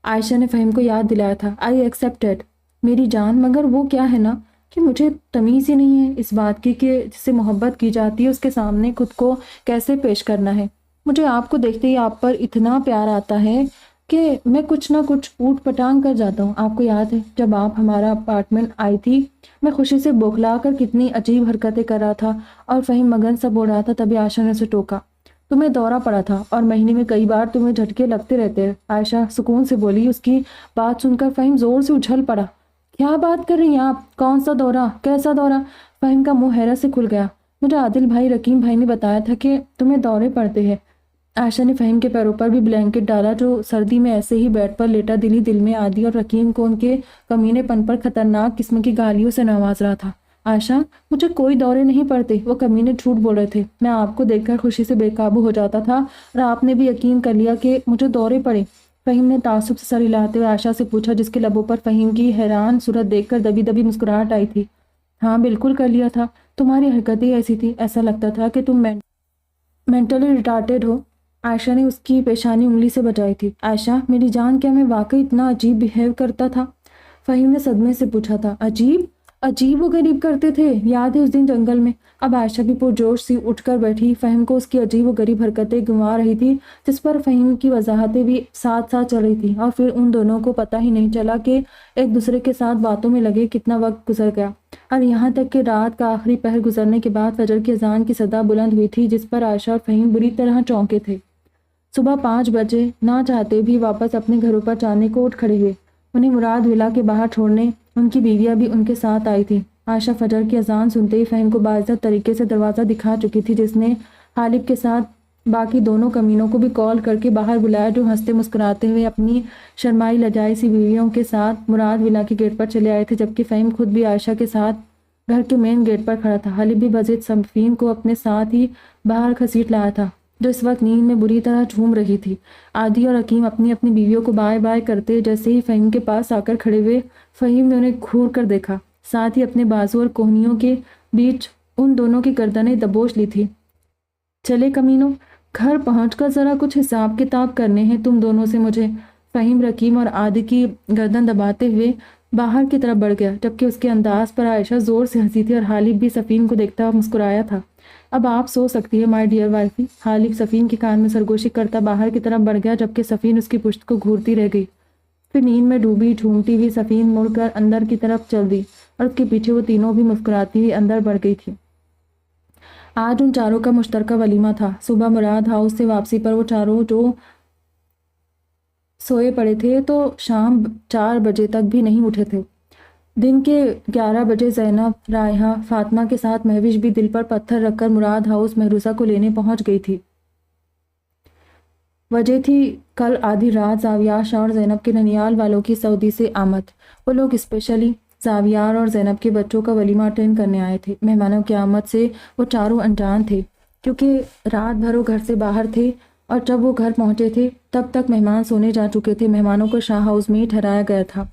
عائشہ نے فہیم کو یاد دلایا تھا۔ آئی ایکسپٹ اٹ میری جان، مگر وہ کیا ہے نا کہ مجھے تمیز ہی نہیں ہے اس بات کی کہ جس سے محبت کی جاتی ہے اس کے سامنے خود کو کیسے پیش کرنا ہے۔ مجھے آپ کو دیکھتے ہی آپ پر اتنا پیار آتا ہے کہ میں کچھ نہ کچھ اوٹ پٹانگ کر جاتا ہوں۔ آپ کو یاد ہے جب آپ ہمارا اپارٹمنٹ آئی تھی، میں خوشی سے بوکھلا کر کتنی عجیب حرکتیں کر رہا تھا اور فہیم مگن سا بول رہا تھا، تبھی عائشہ نے اسے ٹوکا۔ تمہیں دورہ پڑا تھا اور مہینے میں کئی بار تمہیں جھٹکے لگتے رہتے ہیں، عائشہ سکون سے بولی۔ اس کی بات سن کر فہیم زور سے اچھل پڑا۔ کیا بات کر رہی ہیں آپ؟ کون سا دورہ؟ کیسا دورہ؟ فہیم کا منہ حیرت سے کھل گیا۔ مجھے عادل بھائی، رکیم بھائی نے بتایا تھا کہ تمہیں دورے پڑتے ہیں۔ عائشہ نے فہیم کے پیروں پر بھی بلینکٹ ڈالا جو سردی میں ایسے ہی بیڈ پر لیٹا دلی دل میں عادی اور رکیم کو ان کے کمینے پن پر خطرناک قسم کی گالیوں سے نواز رہا تھا۔ عائشہ مجھے کوئی دورے نہیں پڑتے، وہ کمینے جھوٹ بول رہے تھے، میں آپ کو دیکھ کر خوشی سے بے قابو ہو جاتا تھا اور آپ نے بھی یقین کر لیا کہ مجھے دورے پڑے۔ فہیم نے تعصب سے سر ہلاتے ہوئے عائشہ سے پوچھا، جس کے لبوں پر فہیم کی حیران صورت دیکھ کر دبی دبی مسکراہٹ آئی تھی۔ ہاں بالکل کر لیا تھا، تمہاری حرکتیں ایسی تھی، ایسا لگتا تھا کہ تم مینٹلی ریٹارڈڈ ہو۔ عائشہ نے اس کی پیشانی انگلی سے بجائی تھی۔ عائشہ میری جان، کیا میں واقعی اتنا عجیب بیہیو کرتا تھا؟ فہیم نے صدمے سے پوچھا تھا۔ عجیب و غریب کرتے تھے، یاد ہے اس دن جنگل میں؟ اب عائشہ بھی پرجوش سی اٹھ کر بیٹھی، فہیم کو اس کی عجیب و غریب حرکتیں گنوا رہی تھی، جس پر فہیم کی وضاحتیں بھی ساتھ ساتھ چل رہی تھی، اور پھر ان دونوں کو پتہ ہی نہیں چلا کہ ایک دوسرے کے ساتھ باتوں میں لگے کتنا وقت گزر گیا، اور یہاں تک کہ رات کا آخری پہر گزرنے کے بعد فجر کی اذان کی صدا بلند ہوئی تھی، جس پر عائشہ اور فہیم بری طرح چونکے تھے۔ صبح 5 بجے نہ چاہتے بھی واپس اپنے گھروں پر جانے کو اٹھ کھڑے ہوئے۔ انہیں مراد ولا کے باہر چھوڑنے ان کی بیویاں بھی ان کے ساتھ آئی تھی۔ عائشہ فجر کی اذان سنتے ہی فہیم کو باعزت طریقے سے دروازہ دکھا چکی تھی، جس نے حالب کے ساتھ باقی دونوں کمینوں کو بھی کال کر کے باہر بلایا، جو ہنستے مسکراتے ہوئے اپنی شرمائی لجائی سی بیویوں کے ساتھ مراد ولا کے گیٹ پر چلے آئے تھے، جبکہ فہیم خود بھی عائشہ کے ساتھ گھر کے مین گیٹ پر کھڑا تھا۔ حالب بھی بزید صفین کو اپنے ساتھ ہی باہر گھسیٹ لایا تھا، جو اس وقت نیند میں بری طرح جھوم رہی تھی۔ عادی اور حکیم اپنی اپنی بیویوں کو بائے بائے کرتے جیسے ہی فہیم کے پاس آ کر کھڑے ہوئے، فہیم نے انہیں گھور کر دیکھا، ساتھ ہی اپنے بازو اور کوہنیوں کے بیچ ان دونوں کی گردنیں دبوچ لی تھی۔ چلے کمینوں، گھر پہنچ کر ذرا کچھ حساب کتاب کرنے ہیں تم دونوں سے مجھے۔ فہیم رکیم اور عادی کی گردن دباتے ہوئے باہر کی طرف بڑھ گیا، جبکہ اس کے انداز پر عائشہ زور سے ہنسی تھی اور حالب بھی صفین کو دیکھتا ہوا مسکرایا تھا۔ اب آپ سو سکتی ہے مائی ڈیئر وائفی۔ حالب صفین کے کان میں سرگوشی کرتا باہر کی طرف بڑھ گیا، جبکہ صفین اس کی پشت کو گھورتی رہ گئی۔ پھر نیند میں ڈوبی جھومتی ہوئی صفین مڑ کر اندر کی طرف چل دی اور اس کے پیچھے وہ تینوں بھی مسکراتی ہوئی اندر بڑھ گئی تھی۔ آج ان چاروں کا مشترکہ ولیمہ تھا۔ صبح مراد ہاؤس سے واپسی پر وہ چاروں جو سوئے پڑے تھے تو شام 4 بجے تک بھی نہیں اٹھے تھے۔ دن کے 11 بجے زینب، رائحہ، فاطمہ کے ساتھ مہوش بھی دل پر پتھر رکھ کر مراد ہاؤس مہروزہ کو لینے پہنچ گئی تھی۔ وجہ تھی کل آدھی رات زاویار شاہ اور زینب کے ننیال والوں کی سعودی سے آمد۔ وہ لوگ اسپیشلی زاویار اور زینب کے بچوں کا ولیمہ اٹینڈ کرنے آئے تھے۔ مہمانوں کی آمد سے وہ چاروں انجان تھے، کیونکہ رات بھر وہ گھر سے باہر تھے اور جب وہ گھر پہنچے تھے تب تک مہمان سونے جا چکے تھے۔ مہمانوں کو شاہ ہاؤس میں ہی ٹھہرایا گیا تھا۔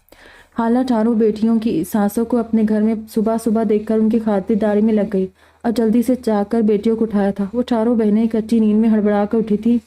خالہ چاروں بیٹیوں کی ساسوں کو اپنے گھر میں صبح صبح دیکھ کر ان کی خاطرداری میں لگ گئی اور جلدی سے جا کر بیٹیوں کو اٹھایا تھا۔ وہ چاروں بہنیں کچی نیند میں ہڑبڑا کر اٹھی تھی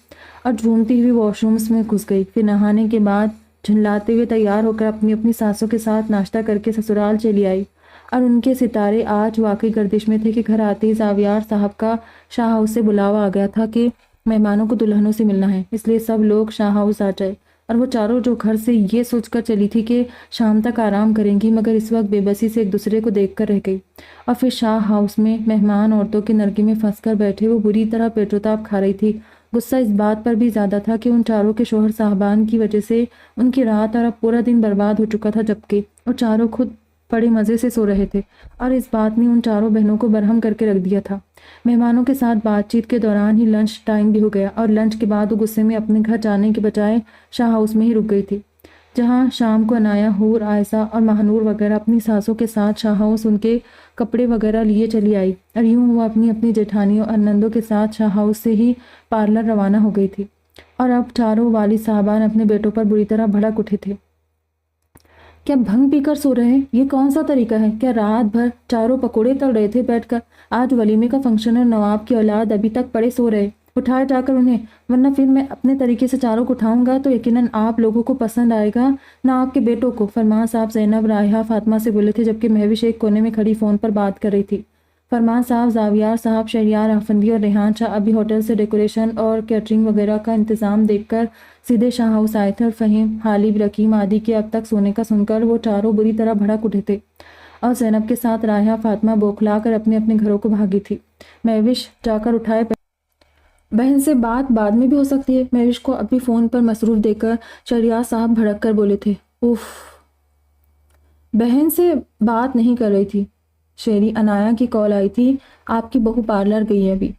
اور جھومتی ہوئی واش رومز میں گھس گئی۔ پھر نہانے کے بعد جھنلاتے ہوئے تیار ہو کر اپنی اپنی ساسوں کے ساتھ ناشتہ کر کے سسرال چلی آئی، اور ان کے ستارے آج واقعی گردش میں تھے کہ گھر آتے ہی زاویار صاحب کا شاہ ہاؤس سے بلاوا آ گیا تھا کہ مہمانوں کو دلہنوں سے ملنا ہے، اس لیے سب لوگ شاہ ہاؤس آ جائے۔ اور وہ چاروں جو گھر سے یہ سوچ کر چلی تھی کہ شام تک آرام کریں گی، مگر اس وقت بے بسی سے ایک دوسرے کو دیکھ کر رہ گئی۔ اور پھر شاہ ہاؤس میں مہمان عورتوں کے نرگے میں پھنس کر بیٹھے وہ بری طرح پیٹ و تاب کھا رہی تھی۔ غصہ اس بات پر بھی زیادہ تھا کہ ان چاروں کے شوہر صاحبان کی وجہ سے ان کی رات اور اب پورا دن برباد ہو چکا تھا، جبکہ وہ چاروں خود بڑے مزے سے سو رہے تھے اور اس بات نے ان چاروں بہنوں کو برہم کر کے رکھ دیا تھا۔ مہمانوں کے ساتھ بات چیت کے دوران ہی لنچ ٹائم بھی ہو گیا اور لنچ کے بعد وہ غصے میں اپنے گھر جانے کے بجائے شاہ ہاؤس میں ہی رک گئی تھی، جہاں شام کو عنایا، حور، عائشہ اور مہنور وغیرہ اپنی ساسوں کے ساتھ شاہ ہاؤس ان کے کپڑے وغیرہ لیے چلی آئی، اور یوں وہ اپنی اپنی جیٹھانیوں اور نندوں کے ساتھ شاہ ہاؤس سے ہی پارلر روانہ ہو گئی تھی۔ اور اب چاروں والد صاحبان اپنے بیٹوں پر بری طرح بھڑک اٹھے تھے۔ کیا بھنگ پی کر سو رہے ہیں؟ یہ کون سا طریقہ ہے؟ کیا رات بھر چاروں پکوڑے تل رہے تھے بیٹھ کر؟ آج ولیمے کا فنکشن ہے، نواب کی اولاد ابھی تک پڑے سو رہے، اٹھائے جا کر انہیں، ورنہ پھر میں اپنے طریقے سے چاروں کو اٹھاؤں گا تو یقیناً آپ لوگوں کو پسند آئے گا، نہ آپ کے بیٹوں کو۔ فرمان صاحب زینب، رائحہ، فاطمہ سے بولے تھے، جبکہ مہوش ایک کونے میں کھڑی فون پر بات کر رہی تھی۔ فرمان صاحب، زاویار صاحب، شہریار افندی اور ریحان شاہ ابھی ہوٹل سے ڈیکوریشن اور کیٹرنگ وغیرہ کا انتظام دیکھ کر سیدھے شاہ ہاؤس آئے تھے، اور فہیم، حالب، رکیم آدی کے اب تک سونے کا سن کر وہ چاروں بری طرح بھڑک اٹھے تھے، اور زینب کے ساتھ رائحہ، فاطمہ بوکھلا کر اپنے اپنے گھروں کو بھاگی تھی۔ مہوش جا کر اٹھائے، بہن سے بات بعد میں بھی ہو سکتی ہے۔ مہوش کو ابھی فون پر مصروف دیکھ کر شہریار صاحب بھڑک کر بولے تھے۔ اوف، بہن سے بات نہیں کر رہی تھی شیری، عنایا کی کال آئی تھی، آپ کی بہو پارلر گئی ہے ابھی،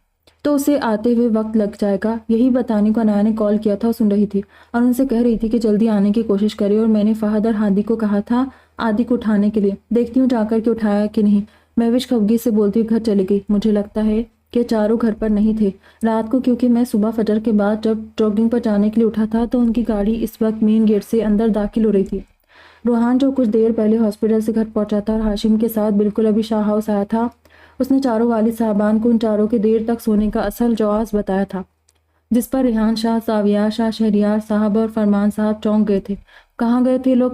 تو اسے آتے ہوئے وقت لگ جائے گا، یہی بتانے کو عنایا نے کال کیا تھا۔ وہ سن رہی تھی اور ان سے کہہ رہی تھی کہ جلدی آنے کی کوشش کرے، اور میں نے فہد اور ہادی کو کہا تھا آدی کو اٹھانے کے لیے، دیکھتی ہوں جا کر کے اٹھایا کہ نہیں۔ مہوش خفگی سے بولتی ہوئی گھر چلی گئی۔ مجھے لگتا ہے کہ چاروں گھر پر نہیں تھے رات کو، کیونکہ میں صبح فجر کے بعد جب جاگنگ پر جانے کے لیے اٹھا تھا تو ان کی گاڑی اس وقت مین گیٹ سے اندر داخل ہو رہی تھی۔ روحان جو کچھ دیر پہلے ہاسپٹل سے گھر پہنچا تھا اور ہاشم کے ساتھ بالکل ابھی شاہ ہاؤس آیا تھا، اس نے چاروں والد صاحبان کو ان چاروں کے دیر تک سونے کا اصل جواز بتایا تھا، جس پر ریحان شاہ، زاویار شاہ، شہریار صاحب اور فرمان صاحب چونک گئے تھے۔ کہاں گئے تھے لوگ؟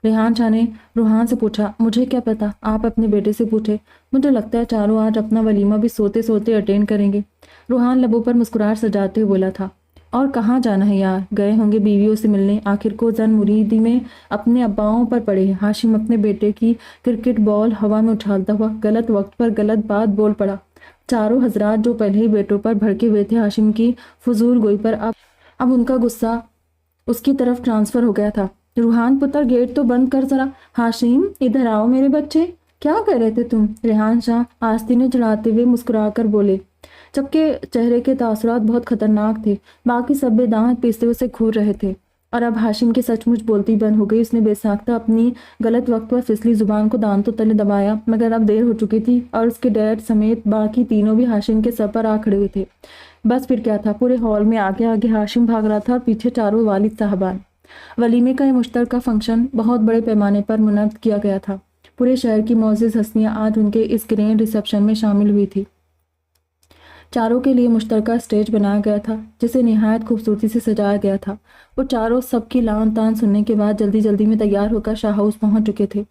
ریحان شاہ نے روحان سے پوچھا۔ مجھے کیا پتا، آپ اپنے بیٹے سے پوچھے، مجھے لگتا ہے چاروں آج اپنا ولیمہ بھی سوتے سوتے اٹینڈ کریں گے۔ روحان لبوں پر مسکراہٹ سجاتے ہوئے بولا تھا۔ اور کہاں جانا ہے یار، گئے ہوں گے بیویوں سے ملنے، آخر کو زن مریدی میں اپنے اباؤں پر پڑے ہیں۔ ہاشم اپنے بیٹے کی کرکٹ بال ہوا میں اچھالتا ہوا غلط وقت پر غلط بات بول پڑا۔ چاروں حضرات جو پہلے ہی بیٹوں پر بھڑکے ہوئے تھے ہاشم کی فضول گوئی پر، اب ان کا غصہ اس کی طرف ٹرانسفر ہو گیا تھا۔ روحان پتر، گیٹ تو بند کر ذرا۔ ہاشم، ادھر آؤ میرے بچے، کیا کہہ رہے تھے تم؟ ریحان شاہ آستینے چڑھاتے ہوئے مسکرا کر بولے، جبکہ چہرے کے تاثرات بہت خطرناک تھے۔ باقی سب بے دانت پیستے اسے گھور رہے تھے، اور اب ہاشم کی سچ مچ بولتی بند ہو گئی۔ اس نے بے ساختہ اپنی غلط وقت پر پھسلی زبان کو دانتوں تلے دبایا، مگر اب دیر ہو چکی تھی اور اس کے ڈیڈ سمیت باقی تینوں بھی ہاشم کے سر پر آ کھڑے ہوئے تھے۔ بس پھر کیا تھا، پورے ہال میں آگے آگے ہاشم بھاگ رہا تھا اور پیچھے چاروں والد صاحبان۔ ولیمے کا یہ مشترکہ فنکشن بہت بڑے پیمانے پر منعقد کیا گیا تھا۔ پورے شہر کی معزز ہستیاں آج ان کے اس گرینڈ ریسیپشن میں شامل ہوئی تھی۔ چاروں کے لیے مشترکہ اسٹیج بنایا گیا تھا، جسے نہایت خوبصورتی سے سجایا گیا تھا۔ وہ چاروں سب کی لان تان سننے کے بعد جلدی جلدی میں تیار ہو کر شاہ ہاؤس پہنچ چکے تھے،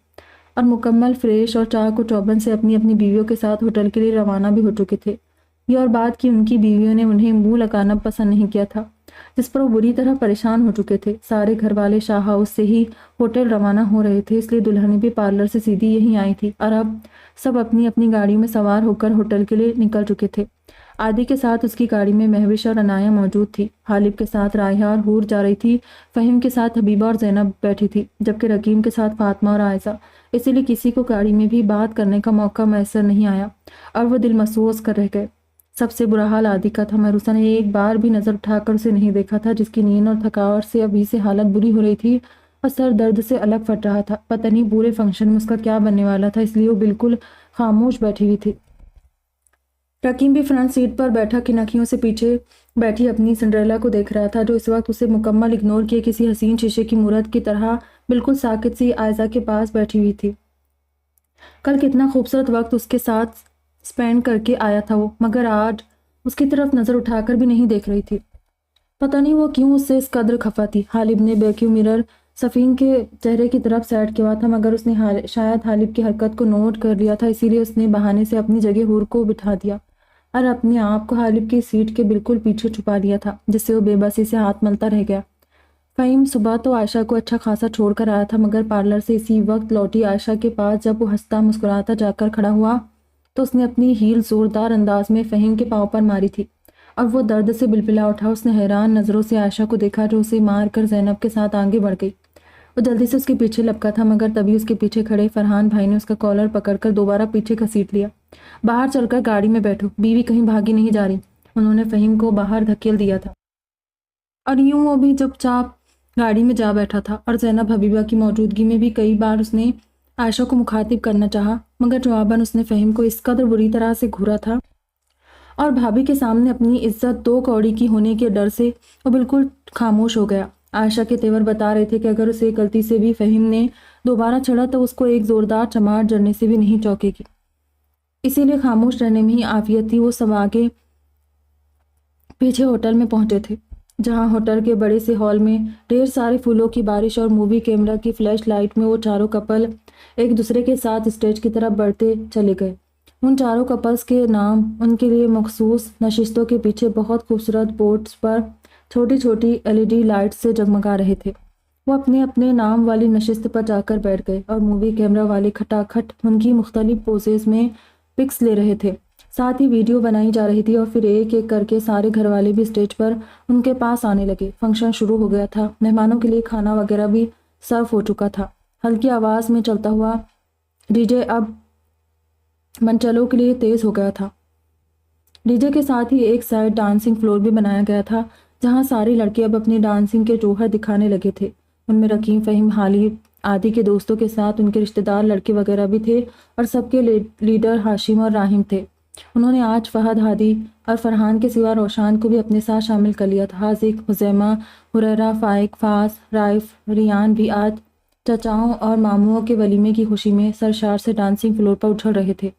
اور مکمل فریش اور چاق و چوبند سے اپنی اپنی بیویوں کے ساتھ ہوٹل کے لیے روانہ بھی ہو چکے تھے۔ یہ اور بات کہ ان کی بیویوں نے انہیں منہ لگانا پسند نہیں کیا تھا، جس پر وہ بری طرح پریشان ہو چکے تھے۔ سارے گھر والے شاہ ہاؤس سے ہی ہوٹل روانہ ہو رہے تھے، اس لیے دلہنیں بھی پارلر سے سیدھی یہیں آئی تھی اور اب سب اپنی اپنی گاڑی میں سوار ہو کر ہوٹل کے لیے نکل چکے تھے۔ عادی کے ساتھ اس کی گاڑی میں مہوش اور عنایا موجود تھی۔ غالب کے ساتھ رائحہ اور حور جا رہی تھی۔ فہیم کے ساتھ حبیبہ اور زینب بیٹھی تھی، جبکہ رکیم کے ساتھ فاطمہ اور عائشہ۔ اسی لیے کسی کو گاڑی میں بھی بات کرنے کا موقع میسر نہیں آیا اور وہ دل مسوس کر رہ گئے۔ سب سے برا حال عادی کا تھا۔ مہروسہ نے ایک بار بھی نظر اٹھا کر اسے نہیں دیکھا تھا، جس کی نیند اور تھکاوٹ سے ابھی سے حالت بری ہو رہی تھی اور سر درد سے الگ پھٹ رہا تھا۔ پتہ نہیں پورے فنکشن میں اس کا کیا بننے والا تھا، اس لیے وہ بالکل خاموش بیٹھی ہوئی تھی۔ رکیم بھی فرنٹ سیٹ پر بیٹھا کھنکیوں سے پیچھے بیٹھی اپنی سنڈریلا کو دیکھ رہا تھا، جو اس وقت اسے مکمل اگنور کیے کسی حسین شیشے کی مورت کی طرح بالکل ساکت سی عائزہ کے پاس بیٹھی ہوئی تھی۔ کل کتنا خوبصورت وقت اس کے ساتھ سپینڈ کر کے آیا تھا وہ، مگر آج اس کی طرف نظر اٹھا کر بھی نہیں دیکھ رہی تھی۔ پتہ نہیں وہ کیوں اس سے اس قدر خفا تھی۔ غالب نے بیکیو مرر سفین کے چہرے کی طرف سیٹ کیا تھا، مگر اس نے شاید غالب کی حرکت کو نوٹ کر لیا تھا، اسی لیے اس نے بہانے سے اپنی جگہ حور کو بٹھا دیا اور اپنے آپ کو غالب کی سیٹ کے بالکل پیچھے چھپا لیا تھا، جس سے وہ بے بسی سے ہاتھ ملتا رہ گیا۔ فہیم صبح تو عائشہ کو اچھا خاصا چھوڑ کر آیا تھا، مگر پارلر سے اسی وقت لوٹی عائشہ کے پاس جب وہ ہنستا مسکراتا جا کر کھڑا ہوا تو اس نے اپنی ہیل زوردار انداز میں فہیم کے پاؤں پر ماری تھی اور وہ درد سے بلبلا اٹھا۔ اس نے حیران نظروں سے عائشہ کو دیکھا، جو اسے مار کر زینب کے ساتھ آگے بڑھ گئی۔ وہ جلدی سے اس کے پیچھے لپکا تھا، مگر تبھی اس کے پیچھے کھڑے فرحان بھائی نے اس کا کالر پکڑ کر دوبارہ پیچھے گھسیٹ لیا۔ باہر چل کر گاڑی میں بیٹھو، بیوی کہیں بھاگی نہیں جا رہی۔ انہوں نے فہیم کو باہر دھکیل دیا تھا اور یوں وہ بھی چپ چاپ گاڑی میں جا بیٹھا تھا، اور زینب حبیبہ کی موجودگی میں بھی کئی بار اس نے عائشہ کو مخاطب کرنا چاہا، مگر جواباً اس نے فہیم کو اس قدر بری طرح سے گھورا تھا اور بھابھی کے سامنے اپنی عزت دو کوڑی کی ہونے کے ڈر سے وہ بالکل خاموش ہو گیا۔ عائشہ کے تیور بتا رہے تھے کہ اگر اسے غلطی سے بھی فہیم نے دوبارہ چھڑا تو اس کو ایک زوردار چماٹ جڑنے سے بھی نہیں چوکے گی، اسی لیے خاموش رہنے میں ہی عافیت تھی۔ وہ سب آگے پیچھے ہوٹل میں پہنچے تھے، جہاں ہوٹل کے بڑے سے ہال میں ڈھیر سارے پھولوں کی بارش اور مووی کیمرہ کی فلیش لائٹ میں وہ چاروں کپل ایک دوسرے کے ساتھ اسٹیج کی طرف بڑھتے چلے گئے۔ ان چاروں کپلز کے نام ان کے لیے مخصوص نشستوں کے پیچھے بہت خوبصورت بورڈز پر چھوٹی چھوٹی LED لائٹ سے جگمگا رہے تھے۔ وہ اپنے اپنے نام والی نشست پر جا کر بیٹھ گئے اور مووی کیمرہ والے کھٹاکھٹ ان کی مختلف پوزز میں پکس لے رہے تھے، ساتھ ہی ویڈیو بنائی جا رہی تھی، اور پھر ایک ایک کر کے سارے گھر والے بھی اسٹیج پر ان کے پاس آنے لگے۔ فنکشن شروع ہو گیا تھا، مہمانوں کے لیے کھانا وغیرہ بھی سرو ہو چکا تھا۔ ہلکی آواز میں چلتا ہوا ڈی جے اب منچلوں کے لیے تیز ہو گیا تھا۔ ڈی جے کے ساتھ ہی ایک سائڈ ڈانسنگ فلور بھی بنایا گیا تھا، جہاں سارے لڑکے اب اپنی ڈانسنگ کے جوہر دکھانے لگے تھے۔ ان میں رکیم، فہیم، غالب، عادی کے دوستوں کے ساتھ ان کے رشتہ دار لڑکے وغیرہ بھی تھے، اور سب کے لیڈر ہاشم اور راہم تھے۔ انہوں نے آج فہد، ہادی اور فرحان کے سوا روشان کو بھی اپنے ساتھ شامل کر لیا تھا۔ حاذق، حزیمہ، حریرہ، فائق، فاس، رائف، ریان بھی آج چچاؤں اور ماموؤں کے ولیمے کی خوشی میں سرشار سے ڈانسنگ فلور پر اچھل رہے تھے۔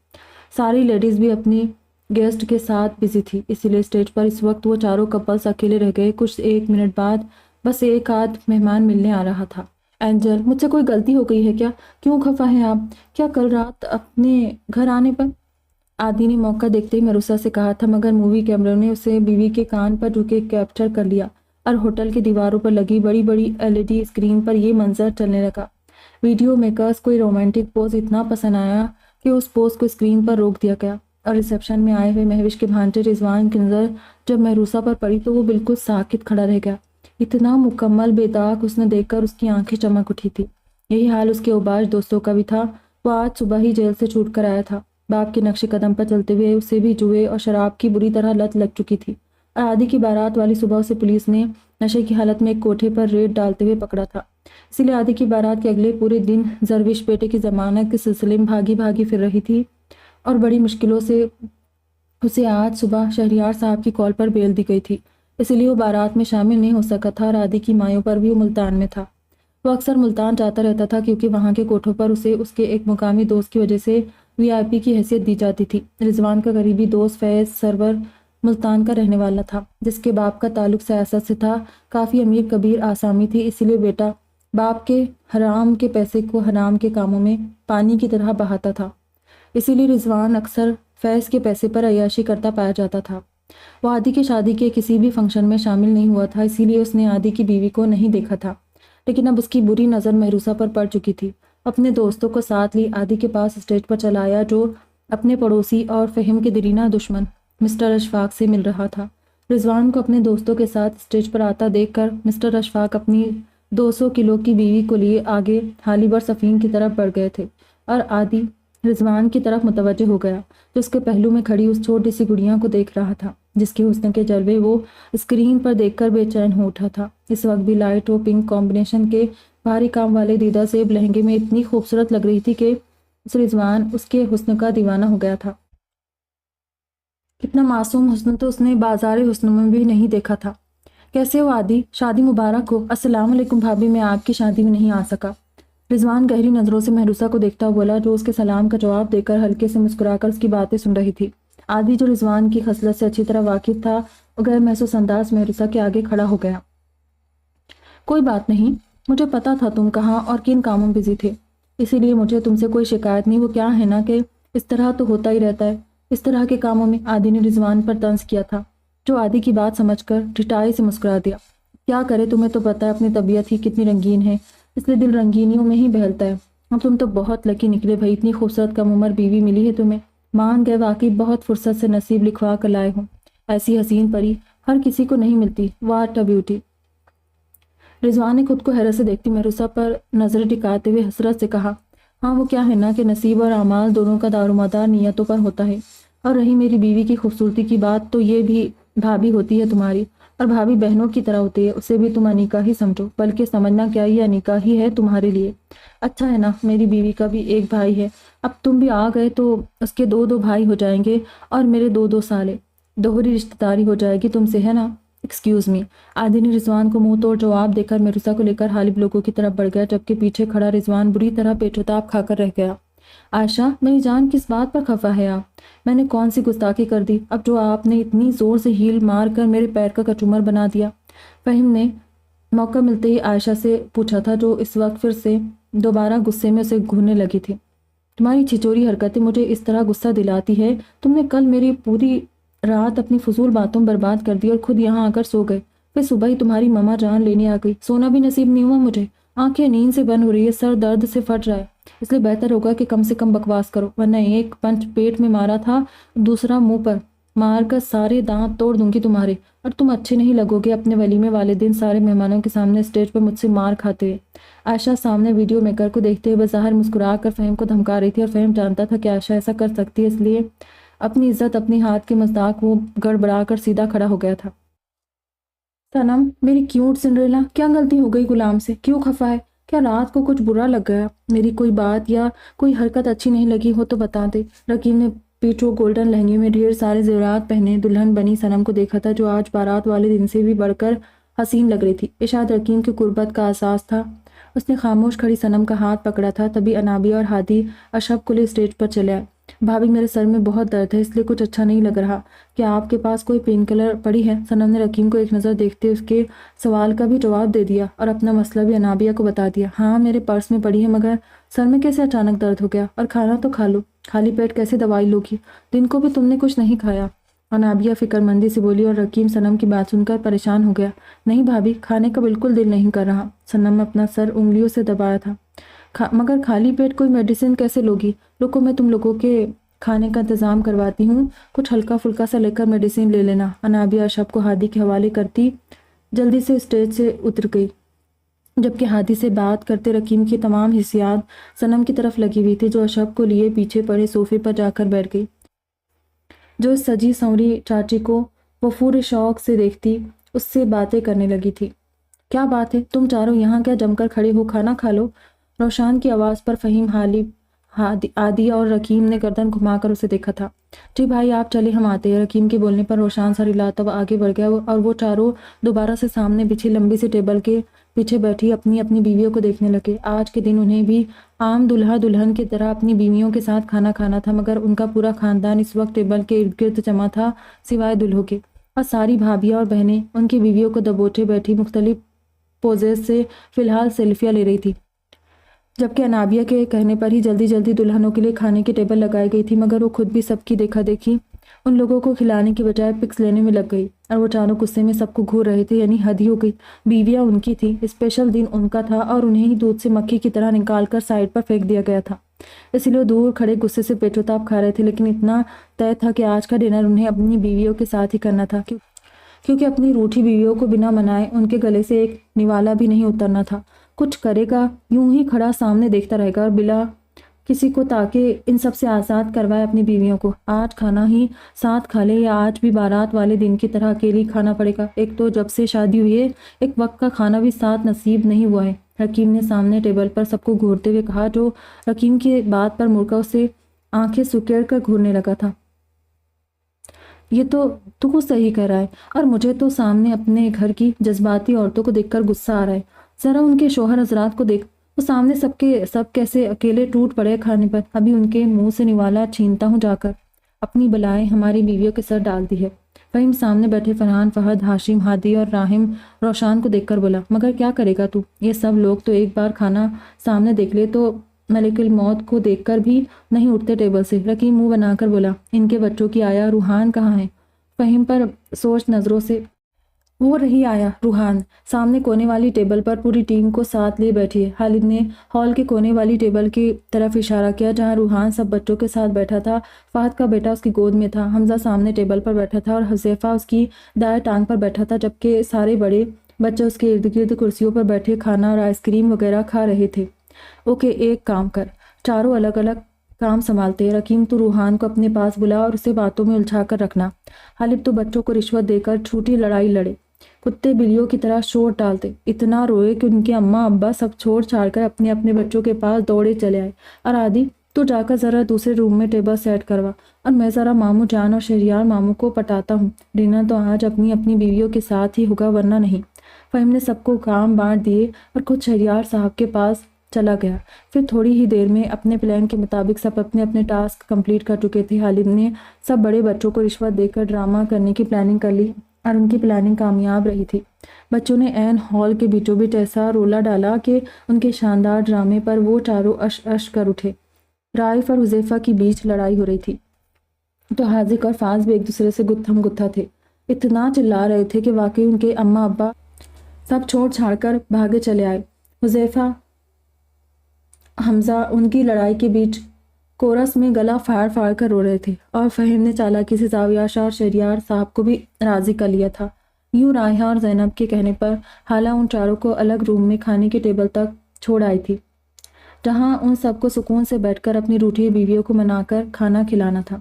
ساری لیڈیز بھی اپنی گیسٹ کے ساتھ بزی تھی، اسی لیے اسٹیج پر اس وقت وہ چاروں کپلز اکیلے رہ گئے۔ کچھ ایک منٹ بعد بس ایک آدھ مہمان ملنے آ رہا تھا۔ اینجل، مجھ سے کوئی غلطی ہو گئی ہے کیا؟ کیوں خفا ہیں آپ؟ کیا کل رات اپنے گھر آنے پر؟ عادی نے موقع دیکھتے ہی مہروسہ سے کہا تھا، مگر مووی کیمروں نے اسے بیوی کے کان پر جھکے کیپچر کر لیا اور ہوٹل کی دیواروں پر لگی بڑی بڑی LED اسکرین پر یہ منظر چلنے لگا۔ ویڈیو میکرز کو رومانٹک پوز اتنا پسند آیا کہ اس پوز کو اسکرین پر روک دیا گیا، اور ریسیپشن میں آئے ہوئے مہوش کے بھانجے رضوان کی نظر جب مہروسہ پر پڑی تو وہ بالکل ساکت کھڑا رہ گیا۔ اتنا مکمل بے داغ حسن دیکھ کر اس کی آنکھیں چمک اٹھی تھی۔ یہی حال اس کے اوباش دوستوں کا بھی تھا۔ وہ آج صبح ہی جیل سے چھوٹ کر آیا تھا۔ باپ کے نقش قدم پر چلتے ہوئے اسے بھی جوئے اور شراب کی بری طرح لت لگ چکی تھی، اور عادی کی بارات والی صبح اسے پولیس نے نشے کی حالت میں ایک کوٹھے پر ریڈ ڈالتے ہوئے پکڑا تھا۔ اسی لیے عادی کی بارات کے اگلے پورے دن زروش بیٹے کی ضمانت کے سلسلے میں بھاگی بھاگی پھر رہی تھی، اور بڑی مشکلوں سے اسے آج صبح شہریار صاحب کی کال پر بیل دی گئی تھی۔ اسی لیے وہ بارات میں شامل نہیں ہو سکا تھا، اور عادی کی مایوں پر بھی وہ ملتان میں تھا۔ وہ اکثر ملتان جاتا رہتا تھا، کیونکہ وہاں کے کوٹھوں پر اسے اس کے ایک مقامی دوست کی وجہ سے VIP کی حیثیت دی جاتی تھی۔ رضوان کا قریبی دوست فیض سرور ملتان کا رہنے والا تھا، جس کے باپ کا تعلق سیاست سے تھا۔ کافی امیر کبیر آسامی تھی، اسی لیے بیٹا باپ کے حرام کے پیسے کو حرام کے کاموں میں پانی کی طرح بہاتا تھا۔ اسی لیے رضوان اکثر فیض کے پیسے پر عیاشی کرتا پایا جاتا تھا۔ وہ عادی کی شادی کے کسی بھی فنکشن میں شامل نہیں ہوا تھا، اسی لیے اس نے عادی کی بیوی کو نہیں دیکھا تھا، لیکن اب اس کی بری نظر مہروسہ پر پڑ چکی تھی۔ اپنے دوستوں کو ساتھ لی عادی کے پاس اسٹیج پر چلا آیا، جو اپنے پڑوسی اور فہم کے دیرینہ دشمن مسٹر اشفاق سے مل رہا تھا۔ رضوان کو اپنے دوستوں کے ساتھ اسٹیج پر آتا دیکھ کر مسٹر اشفاق اپنی 200 کلو کی بیوی کو لیے آگے حالی بر سفین کی طرف بڑھ گئے تھے، اور عادی رضوان کی طرف متوجہ ہو گیا، جو اس کے پہلو میں کھڑی اس چھوٹی سی گڑیا کو دیکھ رہا تھا، جس کے حسن کے جلوے وہ اسکرین پر دیکھ کر بے چین ہو اٹھا تھا۔ اس وقت بھی لائٹ و پنک کمبینیشن کے بھاری کام والے دیدہ زیب لہنگے میں اتنی خوبصورت لگ رہی تھی کہ رضوان اس کے حسن کا دیوانہ ہو گیا تھا۔ اتنا معصوم حسن تو اس نے بازار حسن میں بھی نہیں دیکھا تھا۔ کیسے ہو عادی؟ شادی مبارک ہو۔ السلام علیکم بھابھی، میں آپ کی شادی میں نہیں آ سکا۔ رضوان گہری نظروں سے مہروسہ کو دیکھتا ہوا بولا، جو اس کے سلام کا جواب دے کر ہلکے سے مسکرا کر اس کی باتیں سن رہی تھی۔ عادی، جو رضوان کی خصلت سے اچھی طرح واقف تھا، وہ غیر محسوس انداز مہروسہ کے آگے کھڑا ہو گیا۔ کوئی بات نہیں، مجھے پتا تھا تم کہاں اور کن کاموں میں بزی تھے، اسی لیے مجھے تم سے کوئی شکایت نہیں۔ وہ کیا ہے نا کہ اس طرح تو ہوتا ہی رہتا ہے، اس طرح کے کاموں میں۔ عادی نے رضوان پر طنز کیا تھا، جو عادی کی بات سمجھ کر ٹھٹائی سے مسکرا دیا۔ کیا کرے، تمہیں تو پتہ ہے اپنی طبیعت ہی کتنی رنگین ہے، اس لیے دل رنگینیوں میں ہی بہلتا ہے۔ اب تم تو بہت لکی نکلے بھائی، اتنی خوبصورت کم عمر بیوی ملی ہے تمہیں۔ مان گئے واقعی بہت فرصت سے نصیب لکھوا کر لائے ہوں، ایسی حسین پری ہر کسی کو نہیں ملتی، واٹ اے بیوٹی۔ رضوان نے خود کو حیرت سے دیکھتی مہروسہ پر نظر ٹکاتے ہوئے حسرت سے کہا، ہاں وہ کیا ہے نا کہ نصیب اور اعمال دونوں کا دارومدار نیتوں پر ہوتا ہے، اور رہی میری بیوی کی خوبصورتی کی بات، تو یہ بھی بھابھی ہوتی ہے تمہاری، اور بھابھی بہنوں کی طرح ہوتی ہے، اسے بھی تم انیکا ہی سمجھو، بلکہ سمجھنا کیا، یہ انیکا ہی ہے تمہارے لیے۔ اچھا ہے نا، میری بیوی کا بھی ایک بھائی ہے، اب تم بھی آ گئے تو اس کے دو بھائی ہو جائیں گے، اور میرے دو سالے، دوہری رشتہ داری ہو جائے گی تم سے، ہے نا؟ Excuse me. عادی نے رضوان کو منہ توڑ جواب دے کر مہروسہ کو لے کر غالب لوگوں کی طرف بڑھ گیا، جبکہ پیچھے کھڑا رضوان بری طرح پیچوتاب کھا کر رہ گیا۔ عائشہ، میری جان، کس بات پر خفا ہے آپ؟ میں نے کون سی گستاخی کر دی اب جو آپ نے اتنی زور سے ہیل مار کر میرے پیر کا کچومر بنا دیا؟ فہم نے موقع ملتے ہی عائشہ سے پوچھا تھا، جو اس وقت پھر سے دوبارہ غصے میں اسے گھورنے لگی تھی۔ تمہاری چھچوری حرکتیں مجھے اس طرح غصہ دلاتی ہے، تم نے کل میری پوری رات اپنی فضول باتوں برباد کر دی اور خود یہاں آ کر سو گئے، پھر صبح ہی تمہاری ماما جان لینے آ گئی، سونا بھی نصیب نہیں ہوا مجھے، آنکھیں نیند سے بند ہو رہی ہے، سر درد سے پھٹ رہا ہے، اس لیے بہتر ہوگا کہ کم سے کم بکواس کرو، ورنہ ایک پنچ پیٹ میں مارا تھا، دوسرا منہ پر مار کر سارے دانت توڑ دوں گی تمہارے، اور تم اچھے نہیں لگو گے اپنے ولیمے والے دن سارے مہمانوں کے سامنے اسٹیج پر مجھ سے مار کھاتے ہوئے۔ عائشہ سامنے ویڈیو میکر کو دیکھتے ہوئے بظاہر مسکرا کر فہم کو دھمکا رہی تھی، اور فہم جانتا تھا کہ عائشہ ایسا کر سکتی ہے، اس لیے اپنی عزت اپنی ہاتھ کے مصداق وہ گڑبڑا کر سیدھا کھڑا ہو گیا تھا۔ سنم، میری کیوٹ سنڈریلا، کیا غلطی ہو گئی غلام سے؟ کیوں خفا ہے؟ کیا رات کو کچھ برا لگ گیا؟ میری کوئی بات یا کوئی حرکت اچھی نہیں لگی ہو تو بتا دے۔ رکیم نے پیچھو گولڈن لہنگے میں ڈھیر سارے زیورات پہنے دلہن بنی سنم کو دیکھا تھا، جو آج بارات والے دن سے بھی بڑھ کر حسین لگ رہی تھی۔ یہ شاید رکیم کی قربت کا احساس تھا۔ اس نے خاموش کھڑی سنم کا ہاتھ پکڑا تھا، تبھی انابیہ اور ہادی اشب کو لے اسٹیج پر چلے آئے۔ بھابھی، میرے سر میں بہت درد ہے، اس لیے کچھ اچھا نہیں لگ رہا، کیا آپ کے پاس کوئی پین کلر پڑی ہے؟ سنم نے رکیم کو ایک نظر دیکھتے اس کے سوال کا بھی جواب دے دیا اور اپنا مسئلہ بھی انابیہ کو بتا دیا۔ ہاں، میرے پرس میں پڑی ہے، مگر سر میں کیسے اچانک درد ہو گیا؟ اور کھانا تو کھا لو، خالی پیٹ کیسے دوائی لوگی؟ دن کو بھی تم نے کچھ نہیں کھایا، انابیہ فکر مندی سے بولی، اور رکیم سنم کی بات سن کر پریشان ہو گیا۔ نہیں بھابھی، کھانے کا بالکل دل نہیں کر رہا۔ سنم نے اپنا سر انگلیوں سے دبایا تھا۔ مگر خالی پیٹ کوئی میڈیسن کیسے لوگی؟ رکو، میں تم لوگوں کے کھانے کا انتظام کرواتی ہوں، کچھ ہلکا پھلکا سا لے کر میڈیسن لے لینا۔ انابیہ اشب کو ہادی کے حوالے کرتی جلدی سے اسٹیج سے اتر گئی، جبکہ ہادی سے بات کرتے رکیم کی تمام حسیات سنم کی طرف لگی ہوئی تھی، جو اشب کو لیے پیچھے پڑے صوفے پر جا کر بیٹھ گئی، جو اس سجی سنوری چاچی کو وفور شوق سے دیکھتی اس سے باتیں کرنے لگی تھی۔ کیا بات ہے، تم چاروں یہاں کیا جم کر کھڑے ہو؟ کھانا کھا لو۔ روشان کی آواز پر فہیم، عادی اور رکیم نے گردن گھما کر اسے دیکھا تھا۔ جی بھائی، آپ چلے، ہم آتے ہیں۔ رکیم کے بولنے پر روشان سر ہلاتا ہوا آگے بڑھ گیا، اور وہ چاروں دوبارہ سے سامنے بچھی لمبی سی ٹیبل کے پیچھے بیٹھی اپنی بیویوں کو دیکھنے لگے۔ آج کے دن انہیں بھی عام دلہا دلہن کی طرح اپنی بیویوں کے ساتھ کھانا کھانا تھا، مگر ان کا پورا خاندان اس وقت ٹیبل کے ارد گرد جمع تھا سوائے دلہوں کے، اور ساری بھابیاں اور بہنیں ان کی بیویوں کو دبوچے بیٹھی مختلف پوزز سے فی الحال سیلفیاں لے رہی تھی۔ جبکہ انابیہ کے کہنے پر ہی جلدی جلدی دلہنوں کے لیے کھانے کی ٹیبل لگائی گئی تھی، مگر وہ خود بھی سب کی دیکھا دیکھی ان لوگوں کو کھلانے کی بجائے پکس لینے میں لگ گئی، اور وہ چاروں غصے میں سب کو گھور رہے تھے، یعنی حد ہی ہو گئی۔ بیویاں ان کی تھی، اسپیشل دن ان کا تھا، اور انہیں ہی دودھ سے مکھی کی طرح نکال کر سائڈ پر پھینک دیا گیا تھا، اس لیے وہ دور کھڑے غصے سے پیچو تاب کھا رہے تھے۔ لیکن اتنا طے تھا کہ آج کا ڈنر انہیں اپنی بیویوں کے ساتھ ہی کرنا تھا، کیونکہ اپنی روٹھی بیویوں کو بنا منائے ان کے گلے سے ایک نوالا بھی نہیں اترنا تھا۔ کچھ کرے گا، یوں ہی کھڑا سامنے دیکھتا رہے گا اور بلا کسی کو تاکہ ان سب سے آزاد کروائے اپنی بیویوں کو۔ آج کھانا ہی ساتھ کھا لے یا آج بھی بارات والے دن کی طرح اکیلی کھانا پڑے گا۔ ایک تو جب سے شادی ہوئی ہے ایک وقت کا کھانا بھی ساتھ نصیب نہیں ہوا ہے، حکیم نے سامنے ٹیبل پر سب کو گھورتے ہوئے کہا، جو حکیم کی بات پر مڑ کر اسے آنکھیں سکیڑ کر گھورنے لگا تھا۔ یہ تو صحیح کہہ رہا ہے، اور مجھے تو سامنے اپنے گھر کی جذباتی عورتوں کو دیکھ کر غصہ آ رہا ہے۔ ذرا ان کے شوہر حضرات کو دیکھ، وہ سامنے سب کیسے اکیلے ٹوٹ پڑے کھانے پر۔ ابھی ان کے منہ سے نوالا چھینتا ہوں جا کر، اپنی بلائیں ہماری بیویوں کے سر ڈال دی ہے۔ فہیم سامنے بیٹھے فرحان، فہد، ہاشم، ہادی اور راہم روشان کو دیکھ کر بولا، مگر کیا کرے گا تو؟ یہ سب لوگ تو ایک بار کھانا سامنے دیکھ لے تو ملک الموت کو دیکھ کر بھی نہیں اٹھتے ٹیبل سے۔ رقیم منہ بنا کر بولا، ان کے بچوں کی آیا روحان کہاں ہے؟ فہیم پر سوچ نظروں سے، وہ رہی آیا روحان، سامنے کونے والی ٹیبل پر پوری ٹیم کو ساتھ لے بیٹھی ہے۔ خالد نے ہال کے کونے والی ٹیبل کی طرف اشارہ کیا جہاں روحان سب بچوں کے ساتھ بیٹھا تھا۔ فہد کا بیٹا اس کی گود میں تھا، حمزہ سامنے ٹیبل پر بیٹھا تھا اور حذیفہ اس کی دائیں ٹانگ پر بیٹھا تھا، جبکہ سارے بڑے بچے اس کے ارد گرد کرسیوں پر بیٹھے کھانا اور آئس کریم وغیرہ کھا رہے تھے۔ اوکے، ایک کام کر، چاروں الگ الگ کام سنبھالتے ہیں۔ رقیم، تو روحان کو اپنے پاس بلا اور اسے باتوں میں الجھا کر رکھنا۔ خالد، تو بچوں کو رشوت دے کر چھوٹی لڑائی لڑے، کتے بلیوں کی طرح شور ڈالتے، اتنا روئے کہ ان کے اماں ابا سب چھوڑ چھاڑ کر اپنے اپنے بچوں کے پاس دوڑے چلے آئے۔ اور عادی، تو جا کر ذرا دوسرے روم میں ٹیبل سیٹ کروا، اور میں ذرا ماموں جان اور شہریار ماموں کو پٹاتا ہوں۔ ڈنر تو آج اپنی اپنی بیویوں کے ساتھ ہی ہوگا، ورنہ نہیں۔ فہیم نے سب کو کام بانٹ دیے اور خود شہریار صاحب کے پاس چلا گیا۔ پھر تھوڑی ہی دیر میں اپنے پلان کے مطابق سب اپنے اپنے ٹاسک کمپلیٹ کر چکے تھے۔ خالد نے سب بڑے بچوں کو رشوت دے کر ڈرامہ کرنے کی پلاننگ کر لی، اور ان کی پلاننگ کامیاب رہی تھی۔ بچوں نے عین ہال کے بیچوں بیچ ایسا رولا ڈالا کہ ان کے شاندار ڈرامے پر وہ چاروں اش اش کر اٹھے۔ رائف اور حذیفہ کی بیچ لڑائی ہو رہی تھی تو حاذق اور فاز بھی ایک دوسرے سے گتھم گتھا تھے، اتنا چلا رہے تھے کہ واقعی ان کے اماں ابا سب چھوڑ چھاڑ کر بھاگے چلے آئے۔ حذیفہ حمزہ ان کی لڑائی کے بیچ کورس میں گلا پھاڑ پھاڑ کر رو رہے تھے، اور فہیم نے چالاکی سے زاویہ شاہ اور شہریار صاحب کو بھی راضی کر لیا تھا۔ یوں رائحہ اور زینب کے کہنے پر حالہ ان چاروں کو الگ روم میں کھانے کے ٹیبل تک چھوڑ آئی تھی، جہاں ان سب کو سکون سے بیٹھ کر اپنی روٹھی بیویوں کو منا کر کھانا کھلانا تھا۔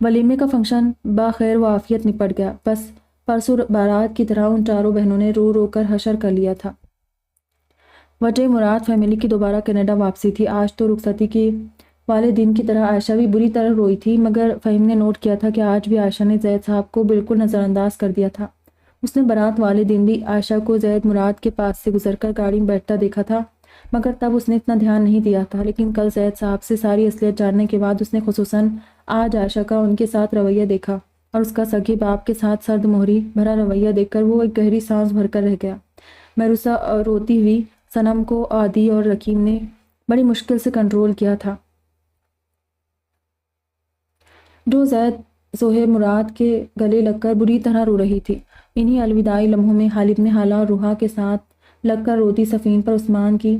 ولیمے کا فنکشن بخیر و عافیت نپٹ گیا، بس پرسوں بارات کی طرح ان چاروں بہنوں نے رو رو کر حشر کر لیا تھا۔ وجہ مراد فیملی کی دوبارہ کینیڈا واپسی تھی۔ آج تو رخصتی کے والے دن کی طرح عائشہ بھی بری طرح روئی تھی، مگر فہیم نے نوٹ کیا تھا کہ آج بھی عائشہ نے زید صاحب کو بالکل نظر انداز کر دیا تھا۔ اس نے بارات والے دن بھی عائشہ کو زید مراد کے پاس سے گزر کر گاڑی میں بیٹھتا دیکھا تھا، مگر تب اس نے اتنا دھیان نہیں دیا تھا۔ لیکن کل زید صاحب سے ساری اصلیت جاننے کے بعد اس نے خصوصاً آج عائشہ کا ان کے ساتھ رویہ دیکھا، اور اس کا سگے باپ کے ساتھ سرد مہری بھرا رویہ دیکھ کر وہ ایک گہری سانس بھر کر رہ گیا۔ محروسہ روتی ہوئی صنم کو عادی اور رقیم نے بڑی مشکل سے کنٹرول کیا تھا، جو زید زہیر مراد کے گلے لگ کر بری طرح رو رہی تھی۔ انہی الوداعی لمحوں میں خالد نے حالہ اور روحا کے ساتھ لگ کر روتی صفین پر عثمان کی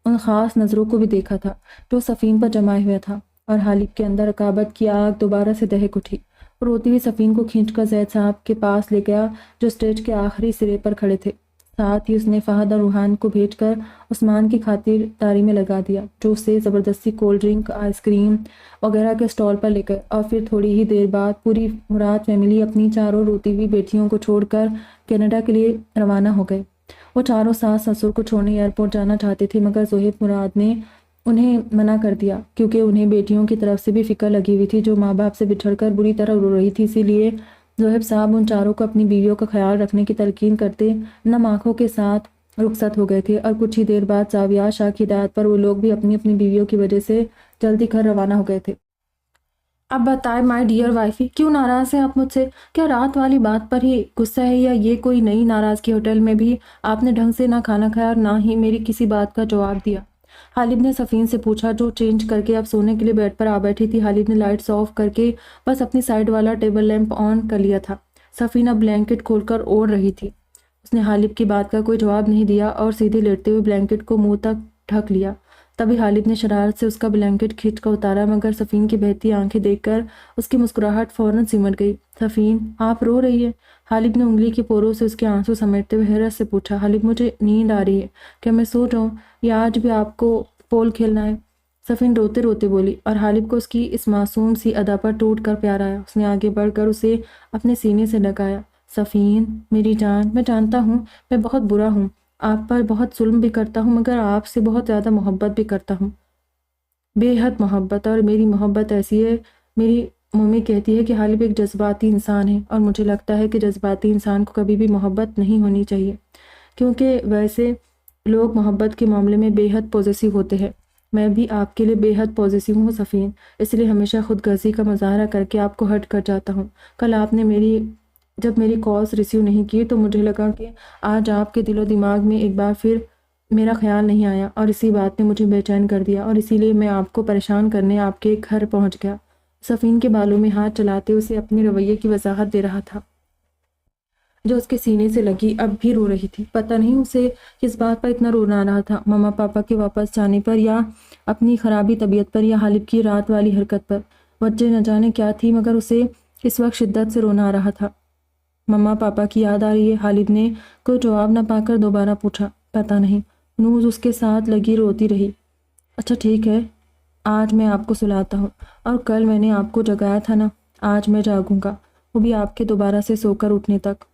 ان خاص نظروں کو بھی دیکھا تھا جو صفین پر جمائے ہوئے تھا، اور حالب کے اندر رقابت کی آگ دوبارہ سے دہک اٹھی۔ روتی ہوئی صفین کو کھینچ کر زید صاحب کے پاس لے گیا جو اسٹیج کے آخری سرے پر کھڑے تھے۔ ساتھ ہی اس نے فہد اور روحان کو بھیج کر عثمان کی خاطر داری میں لگا دیا، جو اسے زبردستی کولڈ ڈرنک، آئس کریم وغیرہ کے اسٹال پر لے گئے، اور پھر تھوڑی ہی دیر بعد پوری مراد فیملی اپنی چاروں روتی ہوئی بیٹیوں کو چھوڑ کر کینیڈا کے لیے روانہ ہو گئے۔ وہ چاروں ساس سسر کو چھوڑنے ایئرپورٹ جانا چاہتے تھے، مگر زہیر مراد نے انہیں منع کر دیا، کیونکہ انہیں بیٹیوں کی طرف سے بھی فکر لگی ہوئی تھی جو ماں باپ سے بچھڑ کر بری طرح رو رہی تھی۔ اسی لیے زہیب صاحب ان چاروں کو اپنی بیویوں کا خیال رکھنے کی تلقین کرتے نم آنکھوں کے ساتھ رخصت ہو گئے تھے، اور کچھ ہی دیر بعد زاویہ شاہ کی ہدایت پر وہ لوگ بھی اپنی اپنی بیویوں کی وجہ سے جلدی گھر روانہ ہو گئے تھے۔ اب بتائیں مائی ڈیئر وائفی، کیوں ناراض ہیں آپ مجھ سے؟ کیا رات والی بات پر ہی غصہ ہے، یا یہ کوئی نئی ناراضگی؟ ہوٹل میں بھی آپ نے ڈھنگ سے نہ کھانا کھایا اور نہ ہی میری کسی بات کا جواب دیا۔ حالب نے صفین سے پوچھا جو چینج کر کے اب سونے کے لیے بیڈ پر آ بیٹھی تھی۔ حالب نے لائٹس آف کر کے بس اپنی سائڈ والا ٹیبل لیمپ آن کر لیا تھا۔ صفین اب بلینکٹ کھول کر اوڑھ رہی تھی۔ اس نے حالب کی بات کا کوئی جواب نہیں دیا اور سیدھے لیٹتے ہوئے بلینکٹ کو منہ تک ڈھک لیا۔ تبھی حالب نے شرارت سے اس کا بلینکٹ کھینچ کر اتارا، مگر صفین کی بہتی آنکھیں دیکھ کر اس کی مسکراہٹ فوراً سمٹ گئی۔ صفین، آپ رو رہی ہے؟ حالب نے انگلی کے پوروں سے اس کے آنسو سمیٹتے ہوئے حیرت سے پوچھا۔ حالب، مجھے نیند آ رہی ہے، کیا میں سو جاؤں یا آج بھی آپ کو پول کھیلنا ہے؟ صفین روتے روتے بولی، اور حالب کو اس کی اس معصوم سی ادا پر ٹوٹ کر پیار آیا۔ اس نے آگے بڑھ کر اسے اپنے سینے سے لگایا۔ صفین میری جان، میں جانتا ہوں میں بہت برا ہوں، آپ پر بہت ظلم بھی کرتا ہوں، مگر آپ سے بہت زیادہ محبت بھی کرتا ہوں، بے حد محبت، اور میری محبت ایسی ہے۔ میری ممی کہتی ہے کہ حالب ایک جذباتی انسان ہے، اور مجھے لگتا ہے کہ جذباتی انسان کو کبھی بھی محبت نہیں ہونی چاہیے، کیونکہ ویسے لوگ محبت کے معاملے میں بے حد پوزیسو ہوتے ہیں۔ میں بھی آپ کے لیے بے حد پوزیسو ہوں صفین، اس لیے ہمیشہ خود غرضی کا مظاہرہ کر کے آپ کو ہرٹ کر جاتا ہوں۔ کل آپ نے جب میری کالز ریسیو نہیں کی تو مجھے لگا کہ آج آپ کے دل و دماغ میں ایک بار پھر میرا خیال نہیں آیا، اور اسی بات نے مجھے بے چین کر دیا، اور اسی لیے میں آپ کو پریشان کرنے آپ کے گھر پہنچ گیا۔ صفین کے بالوں میں ہاتھ چلاتے اسے اپنے رویے کی وضاحت دے رہا تھا، جو اس کے سینے سے لگی اب بھی رو رہی تھی۔ پتہ نہیں اسے کس بات پر اتنا رونا آ رہا تھا، ماما پاپا کے واپس جانے پر، یا اپنی خرابی طبیعت پر، یا حالب کی رات والی حرکت پر۔ وجہ نہ جانے کیا تھی، مگر اسے اس وقت شدت سے رونا آ رہا تھا۔ ماما پاپا کی یاد آ رہی ہے؟ حالب نے کوئی جواب نہ پا کر دوبارہ پوچھا۔ پتہ نہیں، نوز اس کے ساتھ لگی روتی رہی۔ اچھا ٹھیک ہے، آج میں آپ کو سلاتا ہوں، اور کل میں نے آپ کو جگایا تھا نا، آج میں جاگوں گا، وہ بھی آپ کے دوبارہ سے سو کر اٹھنے تک،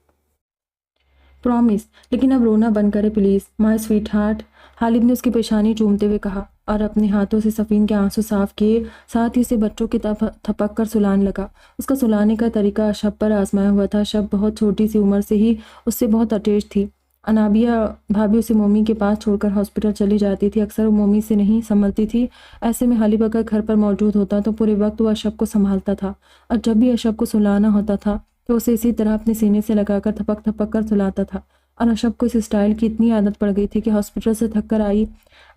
پرومس۔ لیکن اب رونا بند کرے پلیز، مائی سویٹ ہارٹ، حالب نے اس کی پیشانی چومتے ہوئے کہا، اور اپنے ہاتھوں سے صفین کے آنسو صاف کیے، ساتھ ہی اسے بچوں کی طرح تھپک کر سلانے لگا۔ اس کا سلانے کا طریقہ شب پر آزمایا ہوا تھا۔ شب بہت چھوٹی سی عمر سے ہی اس سے بہت اٹیچ تھی۔ انابیہ بھابھی اسے مومی کے پاس چھوڑ کر ہاسپٹل چلی جاتی تھی، اکثر وہ مومی سے نہیں سنبھلتی تھی۔ ایسے میں حالب اگر گھر پر موجود ہوتا تو پورے وقت وہ اشب کو سنبھالتا تھا، اور جب بھی اشب کو سلانا ہوتا تھا تو اسے اسی طرح اپنے سینے سے لگا کر تھپک تھپک کر سلاتا تھا۔ اور اشب کو اس اسٹائل کی اتنی عادت پڑ گئی تھی کہ ہاسپٹل سے تھک کر آئی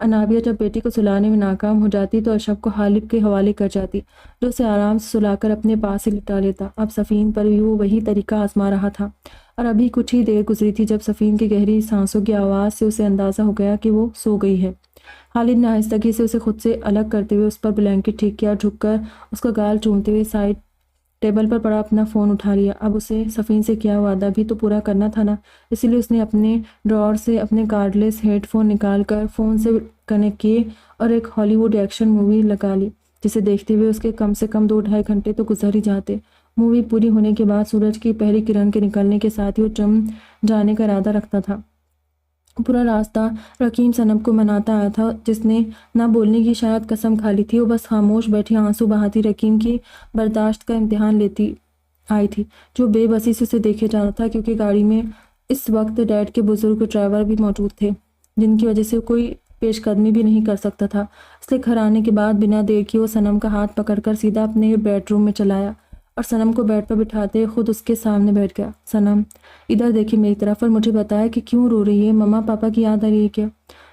انابیہ جب بیٹی کو سلانے میں ناکام ہو جاتی تو اشب کو حالب کے حوالے کر جاتی، جو اسے آرام سے سلا کر اپنے پاس ہی لٹا لیتا۔ اب صفین پر بھی وہ وہی طریقہ آزما رہا تھا، اور ابھی کچھ ہی دیر گزری تھی جب صفین کی گہری سانسوں کی آواز سے اسے اندازہ ہو گیا کہ وہ سو گئی ہے۔ حالب نے آہستگی سے اسے خود سے الگ کرتے ہوئے اس پر بلینکٹ ٹھیک کیا، جھک کر اس کا گال چومتے ہوئے سائڈ ٹیبل پر پڑا اپنا فون اٹھا لیا۔ اب اسے صفین سے کیا وعدہ بھی تو پورا کرنا تھا نا، اسی لیے اس نے اپنے ڈراور سے اپنے کارڈ لیس ہیڈ فون نکال کر فون سے کنیکٹ کیے اور ایک ہالی ووڈ ایکشن مووی لگا لی، جسے دیکھتے ہوئے اس کے کم سے کم 2-2.5 گھنٹے تو گزر ہی جاتے۔ مووی پوری ہونے کے بعد سورج کی پہلی کرن کے نکلنے کے ساتھ ہی وہ چم جانے کا ارادہ رکھتا تھا۔ پورا راستہ رکیم صنم کو مناتا آیا تھا، جس نے نہ بولنے کی شاید قسم کھا لی تھی۔ وہ بس خاموش بیٹھی آنسو بہاتی رکیم کی برداشت کا امتحان لیتی آئی تھی، جو بے بسی سے اسے دیکھے جا رہا تھا، کیونکہ گاڑی میں اس وقت ڈیڈ کے بزرگ ڈرائیور بھی موجود تھے، جن کی وجہ سے کوئی پیش قدمی بھی نہیں کر سکتا تھا۔ اس لیے گھر آنے کے بعد بنا دیر کیے وہ صنم کا ہاتھ پکڑ کر سیدھا اپنے بیڈ روم میں چلایا اور صنم کو بیڈ پر بٹھاتے خود اس کے سامنے بیٹھ گیا۔ صنم، ادھر دیکھیں میری طرف اور مجھے بتائے کہ کیوں رو رہی ہے، ماما پاپا کی یاد آ رہی ہے کیا؟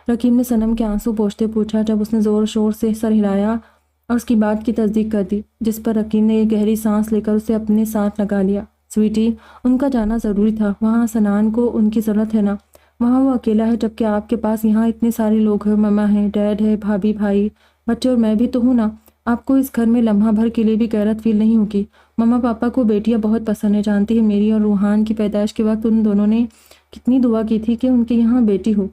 رکیم نے صنم کے آنسو پوچھتے پوچھا، جب اس نے زور شور سے سر ہلایا اور اس کی بات کی تصدیق کر دی، جس پر رکیم نے ایک گہری سانس لے کر اسے اپنے ساتھ لگا لیا۔ سویٹی، ان کا جانا ضروری تھا، وہاں سنان کو ان کی ضرورت ہے نا، وہاں وہ اکیلا ہے، جبکہ آپ کے پاس یہاں اتنے سارے لوگ ہیں، ماما ہے، ڈیڈ ہے، بھابھی، بھائی، بچے، اور میں بھی تو ہوں نا۔ آپ کو اس گھر میں لمحہ بھر کے لیے بھی غیرت فیل نہیں ہوگی؟ ماما پاپا کو بیٹیاں بہت پسند ہیں، جانتی ہے میری اور روحان کی پیدائش کے وقت ان دونوں نے کتنی دعا کی تھی کہ ان کے یہاں بیٹی ہو،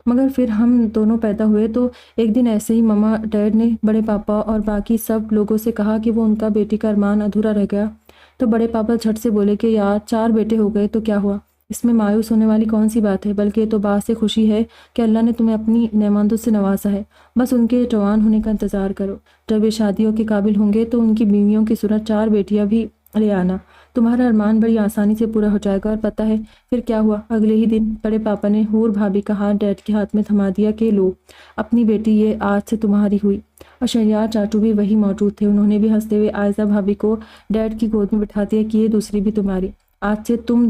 مگر پھر ہم دونوں پیدا ہوئے تو ایک دن ایسے ہی ماما ڈیڈ نے بڑے پاپا اور باقی سب لوگوں سے کہا کہ وہ ان کا بیٹی کا ارمان ادھورا رہ گیا، تو بڑے پاپا جھٹ سے بولے کہ یار 4 بیٹے ہو گئے تو کیا ہوا، اس میں مایوس ہونے والی کون سی بات ہے، بلکہ یہ تو باعث خوشی ہے کہ اللہ نے تمہیں اپنی نعمتوں سے نوازا ہے، بس ان کے جوان ہونے کا انتظار کرو، جب یہ شادیوں کے قابل ہوں گے تو ان کی بیویوں کی صورت 4 بیٹیاں بھی لے آنا، تمہارا ارمان بڑی آسانی سے پورا ہو جائے گا۔ اور پتہ ہے پھر کیا ہوا؟ اگلے ہی دن بڑے پاپا نے حور بھابھی کا ہاتھ ڈیڈ کے ہاتھ میں تھما دیا کہ لو اپنی بیٹی، یہ آج سے تمہاری ہوئی۔ اور شہریار چاچو بھی وہی موجود تھے، انہوں نے بھی ہنستے ہوئے عائزہ بھابھی کو ڈیڈ کی گود میں بٹھا دیا کہ یہ دوسری بھی تمہاری، آج سے تم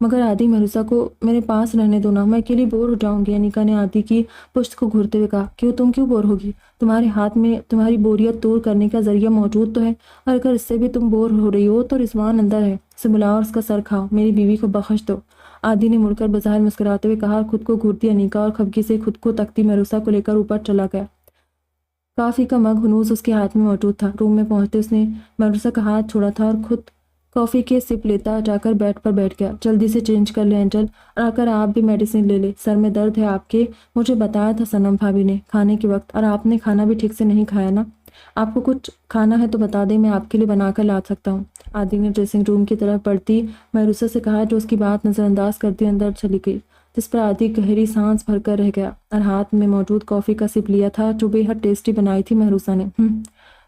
مگر عادی محروسہ کو میرے پاس رہنے دو نا، میں اکیلی بور ہو جاؤں گی۔ انیکا نے عادی کی پشت کو گھورتے ہوئے کہا، تم کیوں بور ہوگی؟ تمہارے ہاتھ میں تمہاری بوریت دور کرنے کا ذریعہ موجود تو ہے، اور اگر اس سے بھی تم بور ہو رہی ہو تو رضوان اندر ہے، اسے بلاؤ اور اس کا سر کھاؤ، میری بیوی کو بخش دو۔ عادی نے مڑ کر بظاہر مسکراتے ہوئے کہا، خود کو گھورتی انیکا اور خفگی سے خود کو تکتی محروسہ کو لے کر اوپر چلا گیا۔ کافی کا مگ ہنوز اس کے ہاتھ میں موجود تھا۔ روم میں پہنچتے اس نے محروسہ کا ہاتھ چھوڑا تھا اور خود کافی کے سپ لیتا جا کر بیڈ پر بیٹھ گیا۔ جلدی سے چینج کر لے اینجل، اور آ کر آپ بھی میڈیسن لے لے، سر میں درد ہے آپ کے، مجھے بتایا تھا صنم بھابی نے کھانے کے وقت، اور آپ نے کھانا بھی ٹھیک سے نہیں کھایا نا؟ آپ کو کچھ کھانا ہے تو بتا دیں، میں آپ کے لیے بنا کر لا سکتا ہوں۔ عادی نے ڈریسنگ روم کی طرف بڑھتی محروسہ سے کہا، جو اس کی بات نظر انداز کرتی اندر چلی گئی، جس پر عادی گہری سانس بھر کر رہ گیا اور ہاتھ میں موجود کافی کا سپ لیا تھا جو بے حد ٹیسٹی بنائی تھی محروسہ نے۔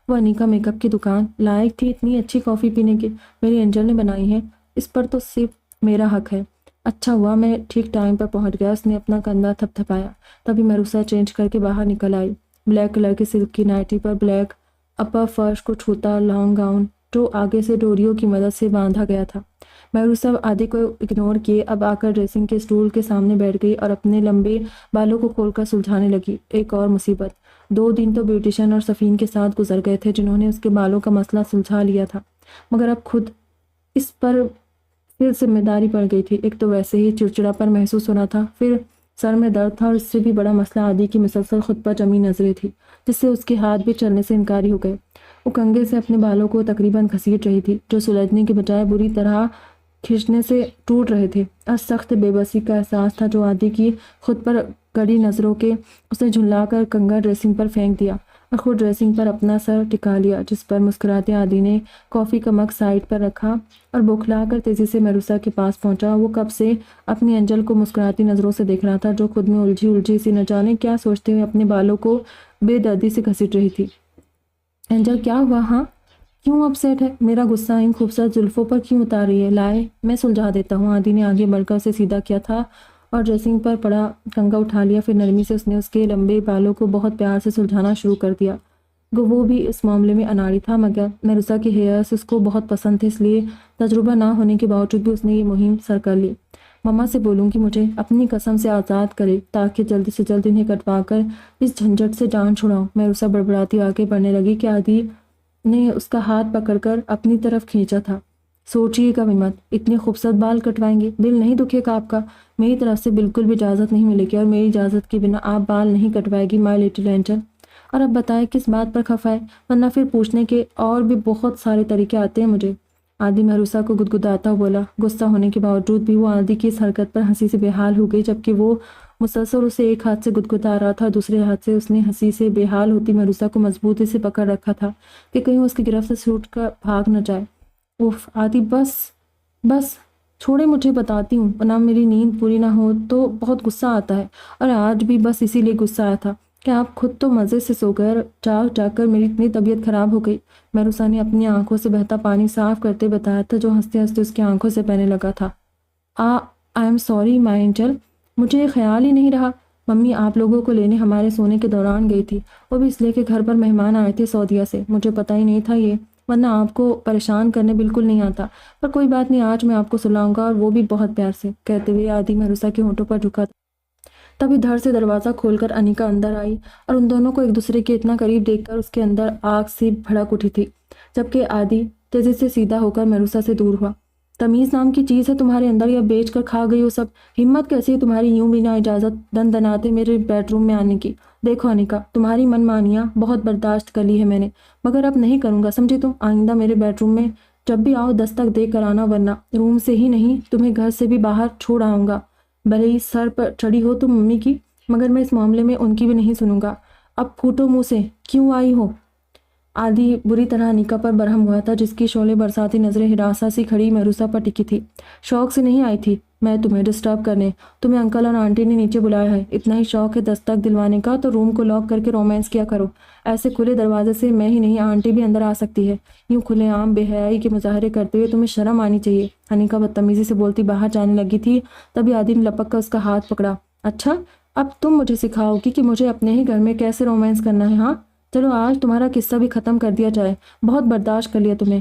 وہ انیکا میک اپ کی دکان لائق تھی اتنی اچھی کافی پینے کی، میری اینجل نے بنائی ہے، اس پر تو صرف میرا حق ہے۔ اچھا ہوا میں ٹھیک ٹائم پر پہنچ گیا۔ اس نے اپنا کندھا تھپ تھپایا، تبھی محروسہ چینج کر کے باہر نکل آئی۔ بلیک کلر کی سلک کی نائٹی پر بلیک اپر فرش کو چھوتا لانگ گاؤن جو آگے سے ڈوریوں کی مدد سے باندھا گیا تھا۔ محروسہ عادی کو اگنور کیے اب آ کر ڈریسنگ کے اسٹول کے سامنے بیٹھ گئی اور اپنے لمبے بالوں کو کھول کر سلجھانے لگی۔ ایک اور مصیبت، 2 دن تو بیوٹیشن اور صفین کے ساتھ گزر گئے تھے جنہوں نے اس کے بالوں کا مسئلہ سلجھا لیا تھا، مگر اب خود اس پر پھر ذمہ داری پڑ گئی تھی۔ ایک تو ویسے ہی چڑچڑاپن محسوس ہو رہا تھا، پھر سر میں درد تھا، اور اس سے بھی بڑا مسئلہ عادی کی مسلسل خود پر جمی نظریں تھی جس سے اس کے ہاتھ بھی چلنے سے انکاری ہو گئے۔ وہ کنگھے سے اپنے بالوں کو تقریباً گھسیٹ رہی تھی جو سلجھنے کے بجائے بری طرح کھینچنے سے ٹوٹ رہے تھے، اور سخت بے بسی کا احساس تھا جو عادی کی خود پر کڑی نظروں کے اس نے جھلا کر کنگھا ڈریسنگ پر پھینک دیا اور خود ڈریسنگ پر اپنا سر ٹکا لیا، جس پر مسکراتے عادی نے کافی کا مگ سائڈ پر رکھا اور بوکھلا کر تیزی سے محروسہ کے پاس پہنچا۔ وہ کب سے اپنی اینجل کو مسکراتی نظروں سے دیکھ رہا تھا جو خود میں الجھی سی نہ جانے کیا سوچتے ہوئے اپنے بالوں کو بے دردی سے گھسیٹ رہی تھی۔ اینجل کیا ہوا؟ ہاں کیوں اپسیٹ ہے؟ میرا غصہ ان خوبصورت زلفوں پر کیوں اتار رہی ہے؟ لائے میں سلجھا دیتا ہوں۔ عادی نے آگے بڑھ کر اسے سیدھا کیا تھا اور ڈریسنگ پر پڑا کنگھا اٹھا لیا، پھر نرمی سے اس نے اس کے لمبے بالوں کو بہت پیار سے سلجھانا شروع کر دیا۔ وہ بھی اس معاملے میں اناڑی تھا، مگر محروسہ کے ہیئرس اس کو بہت پسند تھے، اس لیے تجربہ نہ ہونے کے باوجود بھی اس نے یہ مہم سر کر لی۔ مما سے بولوں کہ مجھے اپنی قسم سے آزاد کرے تاکہ جلد سے جلد انہیں کٹوا کر اس جھنجھٹ سے جان چھڑاؤں۔ محروسہ بڑبڑاتی آگے بڑھنے لگی کہ عادی نے اس کا ہاتھ پکڑ کر اپنی طرف کھینچا تھا۔ سوچئے گا بھی مت، اتنے خوبصورت بال کٹوائیں گے، دل نہیں دکھے گا آپ کا؟ میری طرف سے بالکل بھی اجازت نہیں ملے گی، اور میری اجازت کے بنا آپ بال نہیں کٹوائے گی مائی لٹل اینجل۔ اور اب بتائے کس بات پر خفا ہے، ورنہ پھر پوچھنے کے اور بھی بہت سارے طریقے آتے ہیں مجھے۔ عادی محروسہ کو گدگداتا ہوا بولا۔ غصہ ہونے کے باوجود بھی وہ عادی کی اس حرکت پر ہنسی سے بے حال ہو گئی، جبکہ وہ مسلسل اسے ایک ہاتھ سے گدگدا رہا تھا، دوسرے ہاتھ سے اس نے ہنسی سے بے حال ہوتی محروسہ کو مضبوطی سے پکڑ رکھا تھا کہ کہیں اس کی گرفت سے چھوٹ کر بھاگ نہ جائے۔ اوف عادی بس چھوڑے، مجھے بتاتی ہوں، ورنہ میری نیند پوری نہ ہو تو بہت غصہ آتا ہے، اور آج بھی بس اسی لیے غصہ آیا تھا کہ آپ خود تو مزے سے سو گئے، جاگ کر میری اتنی طبیعت خراب ہو گئی۔ محروسہ نے اپنی آنکھوں سے بہتا پانی صاف کرتے بتایا تھا جو ہنستے ہنستے اس کی آنکھوں سے بہنے لگا تھا۔ I am sorry my angel, مجھے خیال ہی نہیں رہا، ممی آپ لوگوں کو لینے ہمارے سونے کے دوران گئی تھی، وہ بھی اس لیے کہ گھر پر مہمان آئے تھے سعودیہ سے، مجھے پتہ ہی نہیں تھا یہ، ورنہ آپ کو پریشان کرنے بالکل نہیں آتا، پر کوئی بات نہیں، آج میں آپ کو سلاؤں گا، اور وہ بھی بہت پیار سے۔ کہتے ہوئے عادی محروسہ کے ہونٹوں پر جھکا تھا۔ تبھی دھڑ سے دروازہ کھول کر انیکا اندر آئی اور ان دونوں کو ایک دوسرے کے اتنا قریب دیکھ کر اس کے اندر آگ سی بھڑک اٹھی تھی، جبکہ عادی تیزی سے سیدھا ہو کر محروسہ سے دور ہوا۔ تمیز نام کی چیز ہے تمہارے اندر، یا بیچ کر کھا گئی ہو سب؟ ہمت کیسی ہے تمہاری یوں بنا اجازت دن دناتے میرے بیڈ روم میں آنے کی؟ دیکھو انیکا، تمہاری من مانیاں بہت برداشت کر لی ہے میں نے، مگر اب نہیں کروں گا، سمجھے تم؟ آئندہ میرے بیڈ روم میں جب بھی آؤ دستک دے کر آنا، ورنہ روم سے ہی نہیں تمہیں گھر سے بھی باہر چھوڑ آؤں گا، بھلے ہی سر پر چڑھی ہو تم ممی کی، مگر میں اس معاملے میں ان کی بھی نہیں سنوں گا۔ اب پھوٹو منہ سے، کیوں آئی ہو؟ عادی بری طرح انیکا پر برہم ہوا تھا، جس کی شعلے برساتی نظریں ہراساں سی کھڑی محروسہ پر ٹکی تھی۔ شوق سے نہیں آئی تھی میں تمہیں ڈسٹرب کرنے، تمہیں انکل اور آنٹی نے نیچے بلایا ہے، اتنا ہی شوق ہے دستک دلوانے کا تو روم کو لاک کر کے رومانس کیا کرو، ایسے کھلے دروازے سے میں ہی نہیں آنٹی بھی اندر آ سکتی ہے، یوں کھلے عام بے حیائی کے مظاہرے کرتے ہوئے تمہیں شرم آنی چاہیے۔ انیکا بدتمیزی سے بولتی باہر جانے لگی تھی، تبھی عادی نے لپک کر اس کا ہاتھ پکڑا۔ اچھا اب تم مجھے سکھاؤ گی کہ مجھے اپنے ہی گھر میں کیسے رومانس کرنا ہے؟ ہاں چلو آج تمہارا قصہ بھی ختم کر دیا جائے، بہت برداشت کر لیا تمہیں۔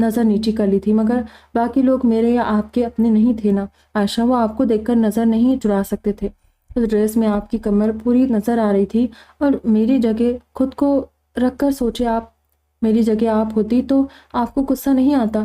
نظر نیچی کر لی تھی، مگر باقی لوگ میرے یا آپ کے اپنے نہیں تھے نا عائشہ، وہ آپ کو دیکھ کر نظر نہیں چرا سکتے تھے۔ اس ڈریس میں آپ کی کمر پوری نظر آ رہی تھی، اور میری جگہ خود کو رکھ کر سوچے، میری جگہ آپ ہوتی تو آپ کو غصہ نہیں آتا؟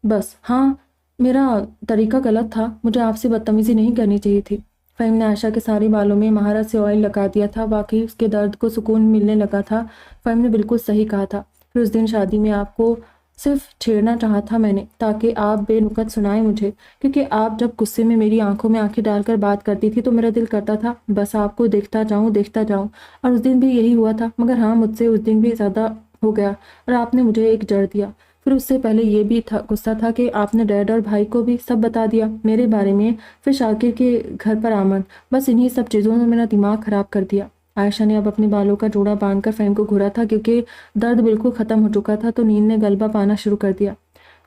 بس ہاں، میرا طریقہ غلط تھا، مجھے آپ سے بدتمیزی نہیں کرنی چاہیے تھی۔ فہیم نے عائشہ کے سارے بالوں میں مہارت سے آئل لگا دیا تھا، واقعی اس کے درد کو سکون ملنے لگا تھا۔ فہیم نے بالکل صحیح کہا تھا، پھر اس دن شادی میں آپ کو صرف چھیڑنا چاہا تھا میں نے، تاکہ آپ بے نکت سنائیں مجھے، کیونکہ آپ جب غصے میں میری آنکھوں میں آنکھیں ڈال کر بات کرتی تھی تو میرا دل کرتا تھا بس آپ کو دیکھتا جاؤں، اور اس دن بھی یہی ہوا تھا، مگر ہاں، مجھ سے اس دن بھی زیادہ ہو گیا اور آپ نے مجھے ایک جڑ دیا۔ پھر اس سے پہلے یہ بھی غصہ تھا کہ آپ نے ڈیڈ اور بھائی کو بھی سب بتا دیا میرے بارے میں، پھر شاکر کے گھر پر آمد، بس انہی سب چیزوں نے میرا دماغ خراب کر دیا۔ عائشہ نے اب اپنے بالوں کا جوڑا باندھ کر فہیم کو گھورا تھا، کیونکہ درد بالکل ختم ہو چکا تھا تو نیند نے غلبہ پانا شروع کر دیا۔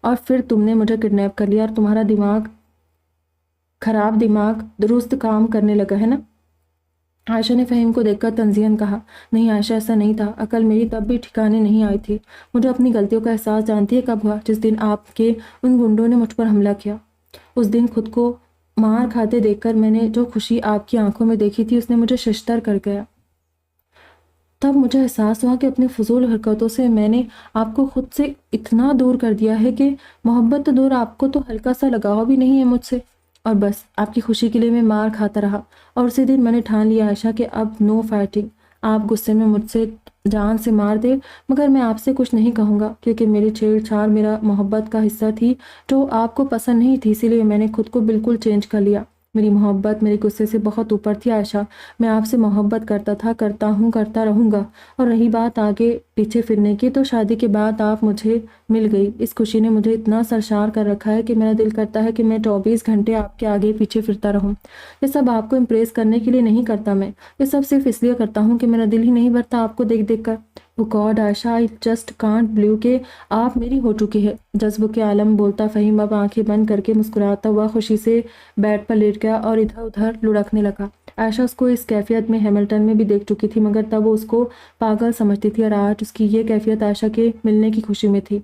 اور پھر تم نے مجھے کڈنیپ کر لیا اور تمہارا خراب دماغ درست کام کرنے لگا ہے نا؟ عائشہ نے فہیم کو دیکھ کر تنزیہاً کہا، نہیں عائشہ، ایسا نہیں تھا، عقل میری تب بھی ٹھکانے نہیں آئی تھی۔ مجھے اپنی غلطیوں کا احساس جانتی ہے کب ہوا؟ جس دن آپ کے ان گنڈوں نے مجھ پر حملہ کیا۔ اس دن خود کو مار کھاتے دیکھ کر میں نے جو خوشی آپ کی آنکھوں میں دیکھی تھی، اس نے مجھے ششدر کر گیا۔ تب مجھے احساس ہوا کہ اپنی فضول حرکتوں سے میں نے آپ کو خود سے اتنا دور کر دیا ہے کہ محبت تو دور، آپ کو تو ہلکا سا لگاؤ بھی نہیں ہے مجھ سے، اور بس آپ کی خوشی کے لیے میں مار کھاتا رہا۔ اور اسی دن میں نے ٹھان لیا عائشہ کہ اب نو فائٹنگ، آپ غصے میں مجھ سے جان سے مار دے مگر میں آپ سے کچھ نہیں کہوں گا، کیونکہ میری چھیڑ چھاڑ میرا محبت کا حصہ تھی جو آپ کو پسند نہیں تھی، اسی لیے میں نے خود کو بالکل چینج کر لیا۔ میری محبت میرے غصے سے بہت اوپر تھی عائشہ، میں آپ سے محبت کرتا تھا، کرتا ہوں، کرتا رہوں گا۔ اور رہی بات آگے پیچھے پھرنے کی، تو شادی کے بعد آپ مجھے مل گئی، اس خوشی نے مجھے اتنا سرشار کر رکھا ہے کہ میرا دل کرتا ہے کہ میں 24 گھنٹے آپ کے آگے پیچھے پھرتا رہوں۔ یہ سب آپ کو امپریس کرنے کے لیے نہیں کرتا میں، یہ سب صرف اس لیے کرتا ہوں کہ میرا دل ہی نہیں بھرتا آپ کو دیکھ دیکھ کر۔ Oh God Ayesha, I just can't believe کہ آپ میری ہو چکی ہے۔ جذب کے عالم بولتا فہیم اب آنکھیں بند کر کے مسکراتا ہوا خوشی سے بیڈ پر لیٹ گیا اور ادھر ادھر لڑکنے لگا۔ عائشہ اس کو اس کیفیت میں ہیملٹن میں بھی دیکھ چکی تھی، مگر تب وہ اس کو پاگل سمجھتی تھی، اور آج اس کی یہ کیفیت عائشہ کے ملنے کی خوشی میں تھی۔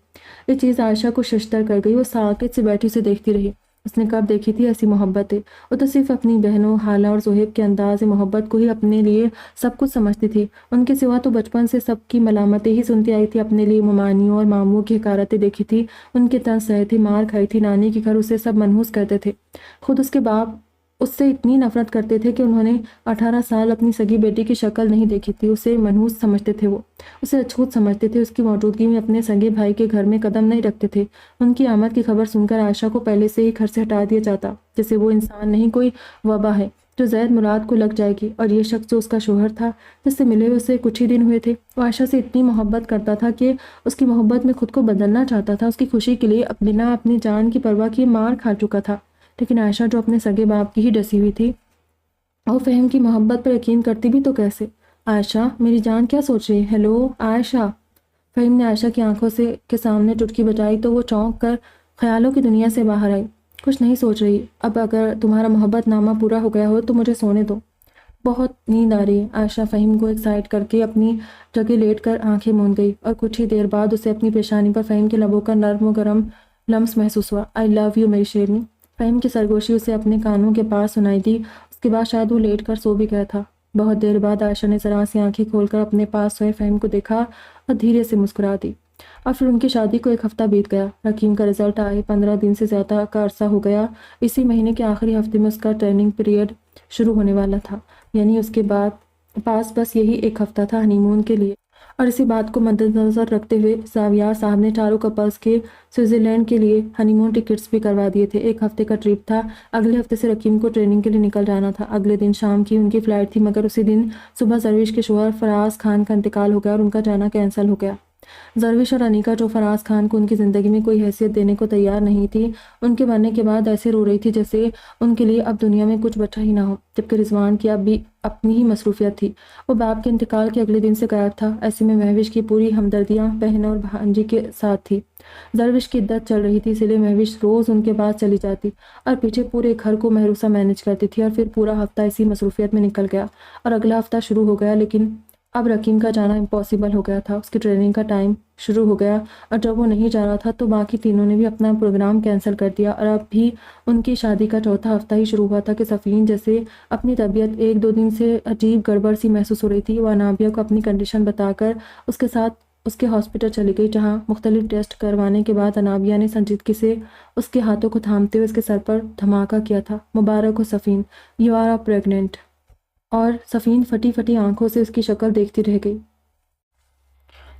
یہ چیز عائشہ کو ششدر کر گئی، وہ ساکت سے بیٹھی اسے دیکھتی رہی۔ اس نے کب دیکھی تھی ایسی محبتیں؟ وہ تو صرف اپنی بہنوں حالہ اور زہیب کے انداز محبت کو ہی اپنے لیے سب کچھ سمجھتی تھی، ان کے سوا تو بچپن سے سب کی ملامتیں ہی سنتی آئی تھی، اپنے لیے ممانیوں اور ماموں کی حقارتیں دیکھی تھی، ان کے طرز سہے تھی، مار کھائی تھی، نانی کے گھر اسے سب منحوس کرتے تھے، خود اس کے باپ اس سے اتنی نفرت کرتے تھے کہ انہوں نے 18 سال اپنی سگی بیٹی کی شکل نہیں دیکھی تھی، اسے منحوس سمجھتے تھے، وہ اسے اچھوت سمجھتے تھے، اس کی موجودگی میں اپنے سگے بھائی کے گھر میں قدم نہیں رکھتے تھے۔ ان کی آمد کی خبر سن کر عائشہ کو پہلے سے ہی گھر سے ہٹا دیا جاتا، جیسے وہ انسان نہیں کوئی وبا ہے جو زید مراد کو لگ جائے گی، اور یہ شخص جو اس کا شوہر تھا جس سے ملے اسے کچھ ہی دن ہوئے تھے، وہ عائشہ سے اتنی محبت کرتا تھا کہ اس کی محبت میں خود کو بدلنا چاہتا تھا، اس کی خوشی کے لیے بنا اپنی جان کی پرواہ کیے مار کھا چکا تھا، لیکن عائشہ جو اپنے سگے باپ کی ہی ڈسی ہوئی تھی، اور فہیم کی محبت پر یقین کرتی بھی تو کیسے؟ عائشہ میری جان کیا سوچ رہی ہے؟ ہیلو عائشہ! فہیم نے عائشہ کی آنکھوں کے سامنے چٹکی بجائی تو وہ چونک کر خیالوں کی دنیا سے باہر آئی۔ کچھ نہیں سوچ رہی، اب اگر تمہارا محبت نامہ پورا ہو گیا ہو تو مجھے سونے دو، بہت نیند آ رہی ہے۔ عائشہ فہیم کو ایک سائڈ کر کے اپنی جگہ لیٹ کر آنکھیں موند گئی، اور کچھ ہی دیر بعد اسے اپنی پیشانی پر فہیم کے لبوں کا نرم و گرم لمس محسوس ہوا۔ آئی لو یو میری شیرنی۔ فہیم کی سرگوشی اسے اپنے کانوں کے پاس سنائی دی، اس کے بعد شاید وہ لیٹ کر سو بھی گیا تھا۔ بہت دیر بعد عائشہ نے ذرا سی آنکھیں کھول کر اپنے پاس سوئے فہیم کو دیکھا اور دھیرے سے مسکرا دی۔ اور پھر ان کی شادی کو ایک ہفتہ بیت گیا، رکیم کا رزلٹ آئے 15 دن سے زیادہ کا عرصہ ہو گیا، اسی مہینے کے آخری ہفتے میں اس کا ٹریننگ پیریڈ شروع ہونے والا تھا، یعنی اس کے بعد پاس بس یہی ایک ہفتہ تھا ہنی مون کے لیے۔ اور اسی بات کو مد نظر رکھتے ہوئے زاویار صاحب نے چاروں کپلز کے سوئٹزرلینڈ کے لیے ہنی مون ٹکٹس بھی کروا دیے تھے۔ ایک ہفتے کا ٹرپ تھا، اگلے ہفتے سے رکیم کو ٹریننگ کے لیے نکل جانا تھا۔ اگلے دن شام کی ان کی فلائٹ تھی، مگر اسی دن صبح زرویش کے شوہر فراز خان کا انتقال ہو گیا اور ان کا جانا کینسل ہو گیا۔ زرویش اور انیکا، جو فراز خان کو ان کی زندگی میں کوئی حیثیت دینے کو تیار نہیں تھی، ان کے مرنے کے بعد ایسے رو رہی تھی جیسے ان کے لیے اب دنیا میں کچھ بچا ہی نہ ہو، جبکہ رضوان کی اب بھی اپنی ہی مصروفیت تھی، وہ باپ کے انتقال کے اگلے دن سے غائب تھا۔ ایسے میں مہوش کی پوری ہمدردیاں بہن اور بھانجی کے ساتھ تھی۔ زرویش کی عدت چل رہی تھی، اس لیے مہوش روز ان کے پاس چلی جاتی اور پیچھے پورے گھر کو محروسہ مینج کرتی تھی، اور پھر پورا ہفتہ اسی مصروفیت میں نکل گیا اور اگلا ہفتہ شروع ہو گیا، لیکن اب رکیم کا جانا امپاسبل ہو گیا تھا، اس کی ٹریننگ کا ٹائم شروع ہو گیا، اور جب وہ نہیں جا رہا تھا تو باقی تینوں نے بھی اپنا پروگرام کینسل کر دیا، اور اب بھی ان کی شادی کا چوتھا ہفتہ ہی شروع ہوا تھا کہ صفین جیسے اپنی طبیعت 1-2 دن سے عجیب گڑبڑ سی محسوس ہو رہی تھی، وہ انابیہ کو اپنی کنڈیشن بتا کر اس کے ساتھ اس کے ہاسپٹل چلی گئی، جہاں مختلف ٹیسٹ کروانے کے بعد انابیہ نے سنجیدگی سے اس کے ہاتھوں کو تھامتے ہوئے اس کے سر پر دھماکہ کیا تھا۔ مبارک ہو صفین، یو آر پریگننٹ۔ اور صفین پھٹی پھٹی آنکھوں سے اس کی شکل دیکھتی رہ گئی۔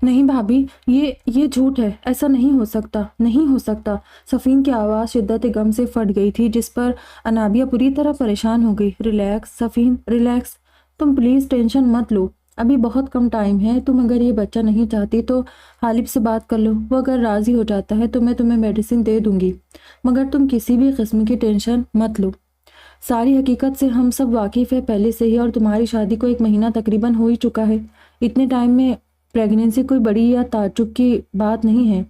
نہیں بھابھی، یہ جھوٹ ہے، ایسا نہیں ہو سکتا، نہیں ہو سکتا۔ صفین کی آواز شدت غم سے پھٹ گئی تھی، جس پر انابیہ بری طرح پریشان ہو گئی۔ ریلیکس صفین، ریلیکس، تم پلیز ٹینشن مت لو، ابھی بہت کم ٹائم ہے، تم اگر یہ بچہ نہیں چاہتی تو غالب سے بات کر لو، وہ اگر راضی ہو جاتا ہے تو میں تمہیں میڈیسن دے دوں گی، مگر تم کسی بھی قسم کی ٹینشن مت لو۔ ساری حقیقت سے ہم سب واقف ہے پہلے سے ہی، اور تمہاری شادی کو 1 مہینہ تقریباً ہو ہی چکا ہے۔ اتنے ٹائم میں پریگنینسی کوئی بڑی یا تعجب کی بات نہیں ہے،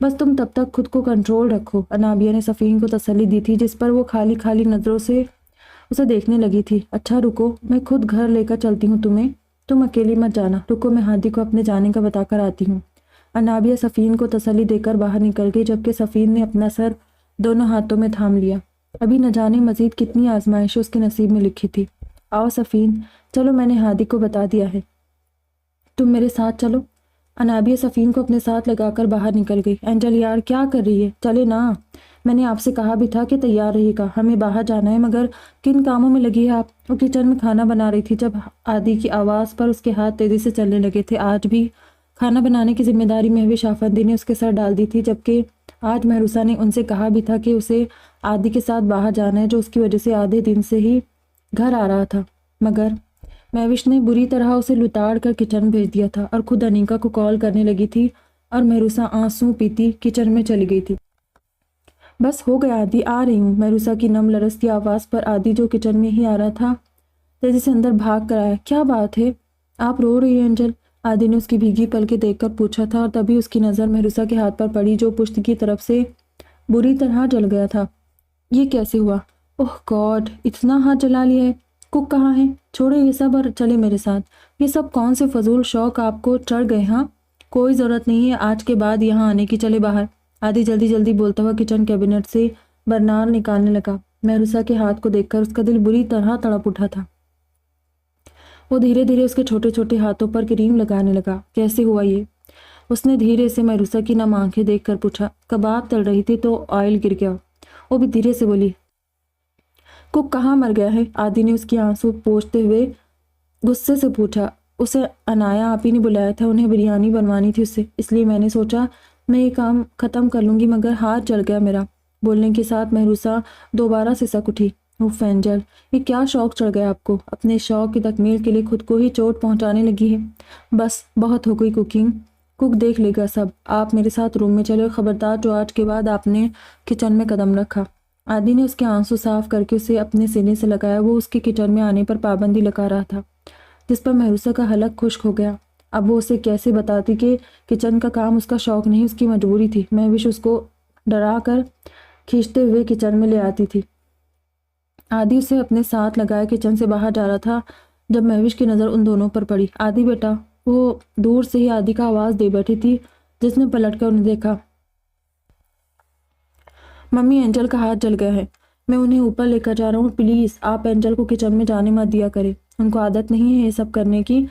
بس تم تب تک خود کو کنٹرول رکھو۔ انابیہ نے صفین کو تسلی دی تھی، جس پر وہ خالی خالی نظروں سے اسے دیکھنے لگی تھی۔ اچھا رکو، میں خود گھر لے کر چلتی ہوں تمہیں، تم اکیلی مت جانا، رکو میں ہادی کو اپنے جانے کا بتا کر آتی ہوں۔ انابیہ صفین کو تسلی دے کر باہر نکل گئی، جبکہ صفین نے اپنا سر دونوں ہاتھوں میں تھام لیا۔ ابھی نہ جانے مزید کتنی آزمائشیں اس کے نصیب میں لکھی تھی۔ آؤ صفین، چلو میں نے ہادی کو بتا دیا ہے، تم میرے ساتھ چلو۔ انابیہ صفین کو اپنے ساتھ لگا کر باہر نکل گئی۔ اینجل یار کیا کر رہی ہے، چلے نا، میں نے آپ سے کہا بھی تھا کہ تیار رہے گا، ہمیں باہر جانا ہے، مگر کن کاموں میں لگی ہے آپ؟ وہ کچن میں کھانا بنا رہی تھی جب عادی کی آواز پر اس کے ہاتھ تیزی سے چلنے لگے تھے۔ آج بھی کھانا بنانے کی ذمہ داری مہوش آفندی نے اس کے سر ڈال دی تھی، جبکہ آج مہروسہ نے ان سے کہا بھی تھا کہ اسے عادی کے ساتھ باہر جانا ہے، جو اس کی وجہ سے آدھے دن سے ہی گھر آ رہا تھا، مگر مہوش نے بری طرح اسے لتاڑ کر کچن بھیج دیا تھا اور خود انیکا کو کال کرنے لگی تھی، اور مہروسہ آنسو پیتی کچن میں چلی گئی تھی۔ بس ہو گیا عادی، آ رہی ہوں۔ مہروسہ کی نم لرزتی آواز پر عادی جو کچن میں ہی آ رہا تھا تیزی سے اندر بھاگ کر آیا۔ کیا بات ہے، آپ رو رہی ہیں اینجل؟ عادی نے اس کی بھیگی پلکیں دیکھ کر پوچھا تھا، اور تبھی اس کی نظر مہروسہ کے ہاتھ پر پڑی جو پشت کی طرف سے بری طرح جل گیا تھا۔ یہ کیسے ہوا؟ اوہ گاڈ، اتنا ہاتھ جلا لیا ہے۔ کک کہاں ہے؟ چھوڑے یہ سب اور چلے میرے ساتھ۔ یہ سب کون سے فضول شوق آپ کو چڑھ گئے؟ ہاں، کوئی ضرورت نہیں ہے آج کے بعد یہاں آنے کی، چلے باہر۔ عادی جلدی جلدی بولتا ہوا کچن کیبنٹ سے برنار نکالنے لگا۔ مہروسہ کے ہاتھ کو دیکھ کر اس کا دل بری طرح تڑپ اٹھا تھا۔ وہ دھیرے دھیرے اس کے چھوٹے چھوٹے ہاتھوں پر کریم لگانے لگا۔ کیسے ہوا یہ؟ اس نے دھیرے سے مہروسہ کی نم آنکھیں دیکھ کر پوچھا۔ کباب تل رہی تھی تو آئل گر گیا۔ وہ بھی دھیرے سے بولی۔ کک کہاں مر گیا ہے؟ عادی نے اس کی آنسو پوچھتے ہوئے غصے سے پوچھا۔ اسے انایا آپی نے بلایا تھا، انہیں بریانی بنوانی تھی اس سے، اس لیے میں نے سوچا میں یہ کام ختم کر لوں گی، مگر ہاتھ جل گیا میرا۔ بولنے کے ساتھ مہروسہ دوبارہ سسک اٹھی۔ اوف اینجل، یہ کیا شوق چڑھ گیا آپ کو؟ اپنے شوق کی تکمیل کے لیے خود کو ہی چوٹ پہنچانے لگی ہے۔ بس بہت ہو گئی کوکنگ، کک دیکھ لے گا سب۔ آپ میرے ساتھ روم میں چلے، اور خبردار جو آج کے بعد آپ نے کچن میں قدم رکھا۔ عادی نے اس کے آنسو صاف کر کے اسے اپنے سینے سے لگایا۔ وہ اس کے کچن میں آنے پر پابندی لگا رہا تھا، جس پر مہروسہ کا حلق خشک ہو گیا۔ اب وہ اسے کیسے بتاتی کہ کچن کا کام اس کا شوق نہیں، اس کی مجبوری تھی۔ مہوش اس کو ڈرا کر کھینچتے ہوئے کچن میں لے آتی تھی۔ عادی اسے اپنے ساتھ لگائے کچن سے باہر جا رہا تھا جب مہوش کی نظر ان دونوں پر پڑی۔ عادی بیٹا، وہ دور سے ہی عادی کا آواز دے بیٹھی تھی، جس نے پلٹ کر انہیں دیکھا۔ ممی، اینجل کا ہاتھ جل گیا ہے، میں انہیں اوپر لے کر جا رہا ہوں، پلیز آپ اینجل کو کچن میں جانے مت دیا کریں، ان کو عادت نہیں ہے یہ سب کرنے کی۔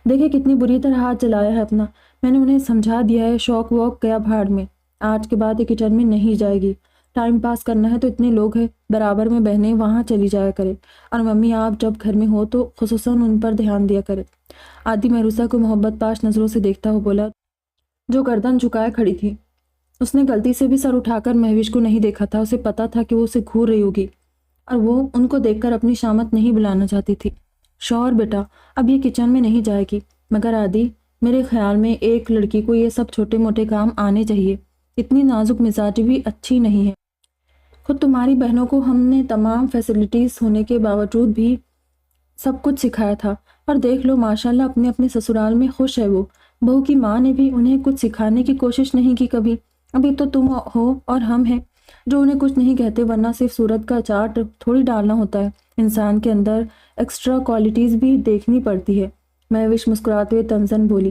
دیکھیں کتنی بری طرح ہاتھ جلایا ہے اپنا، میں نے انہیں سمجھا دیا ہے، شوق واک گیا بھاڑ میں، آج کے بعد یہ کچن میں نہیں جائے گی۔ ٹائم پاس کرنا ہے تو اتنے لوگ ہیں برابر میں بہنیں، وہاں چلی جایا کرے، اور ممی آپ جب گھر میں ہو تو خصوصاً ان پر دھیان دیا کرے۔ عادی مہروسہ کو محبت پاش نظروں سے دیکھتا ہوا بولا، جو گردن جھکائے کھڑی تھی۔ اس نے غلطی سے بھی سر اٹھا کر مہوش کو نہیں دیکھا تھا، اسے پتا تھا کہ وہ اسے گھور رہی ہوگی، اور وہ ان کو دیکھ کر اپنی شامت نہیں بلانا چاہتی تھی۔ شور بیٹا، اب یہ کچن میں نہیں جائے گی، مگر عادی میرے خیال میں ایک لڑکی کو یہ سب چھوٹے موٹے کام آنے چاہیے، اتنی نازک مزاجی بھی اچھی نہیں ہے۔ خود تمہاری بہنوں کو ہم نے تمام فیسلٹیز ہونے کے باوجود بھی سب کچھ سکھایا تھا، اور دیکھ لو ماشاءاللہ اپنے اپنے سسرال میں خوش ہے وہ۔ بہو کی ماں نے بھی انہیں کچھ سکھانے کی کوشش نہیں کی کبھی۔ ابھی تو تم ہو اور ہم ہیں جو انہیں کچھ نہیں کہتے، ورنہ صرف صورت کا چارٹ تھوڑی ڈالنا ہوتا ہے، انسان کے اندر ایکسٹرا کوالٹیز بھی دیکھنی پڑتی ہے۔ مہوش مسکراتے ہوئے تنزن بولی۔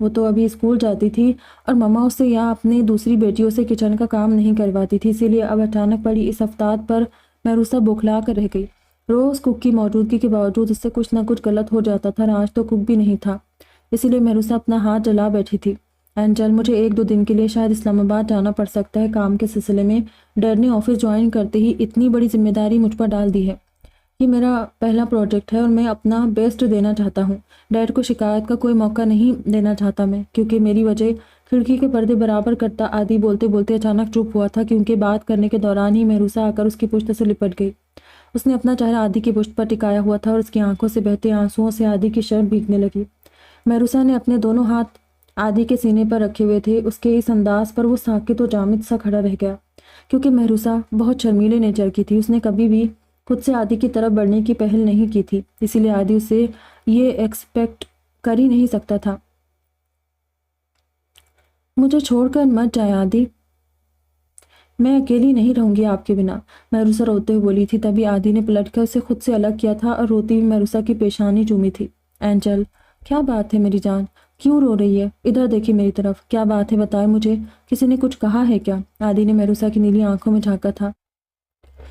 وہ تو ابھی اسکول جاتی تھی اور مما اس سے یا اپنی دوسری بیٹیوں سے کچن کا کام نہیں کرواتی تھی، اسی لیے اب اچانک پڑی اس افتاد پر محروسہ بوکھلا کر رہ گئی۔ روز کک کی موجودگی کے باوجود اس سے کچھ نہ کچھ غلط ہو جاتا تھا، آج تو کک بھی نہیں تھا، اسی لیے محروسہ اپنا ہاتھ جلا بیٹھی تھی۔ اینجل، مجھے 1-2 دن کے لیے شاید اسلام آباد جانا پڑ سکتا ہے کام کے سلسلے میں۔ ڈیڈ نے آفس جوائن کرتے ہی اتنی بڑی ذمہ داری مجھ پر ڈال دی ہے۔ یہ میرا پہلا پروجیکٹ ہے اور میں اپنا بیسٹ دینا چاہتا ہوں۔ ڈیڈ کو شکایت کا کوئی موقع نہیں دینا چاہتا میں، کیونکہ میری وجہ کھڑکی کے پردے برابر کرتا عادی بولتے بولتے اچانک چپ ہوا تھا، کیونکہ بات کرنے کے دوران ہی محروسہ آ کر اس کی پشت سے لپٹ گئی۔ اس نے اپنا چہرہ عادی کی پشت پر ٹکایا ہوا تھا اور اس کی آنکھوں سے بہتے آنسوؤں سے عادی کی شرٹ بھیگنے لگی۔ محروسہ نے اپنے دونوں ہاتھ عادی کے سینے پر رکھے ہوئے تھے۔ اس کے اس انداز پر وہ ساکت و جامد سا کھڑا رہ گیا، کیونکہ محروسہ بہت شرمیلے نیچر کی تھی۔ اس نے کبھی بھی خود سے عادی کی طرف بڑھنے کی پہل نہیں کی تھی، اسی لیے عادی اسے یہ ایکسپیکٹ کر ہی نہیں سکتا تھا۔ مجھے چھوڑ کر مت جائے عادی، میں اکیلی نہیں رہوں گی آپ کے بنا، محروسہ روتے ہوئے بولی تھی۔ تبھی عادی نے پلٹ کر اسے خود سے الگ کیا تھا اور روتی ہوئی محروسہ کی پیشانی چومی تھی۔ اینجل، کیا بات ہے میری جان، کیوں رو رہی ہے؟ ادھر دیکھی میری طرف، کیا بات ہے بتائے مجھے، کسی نے کچھ کہا ہے کیا؟ عادی نے محروسہ کی نیلی آنکھوں میں جھانکا تھا۔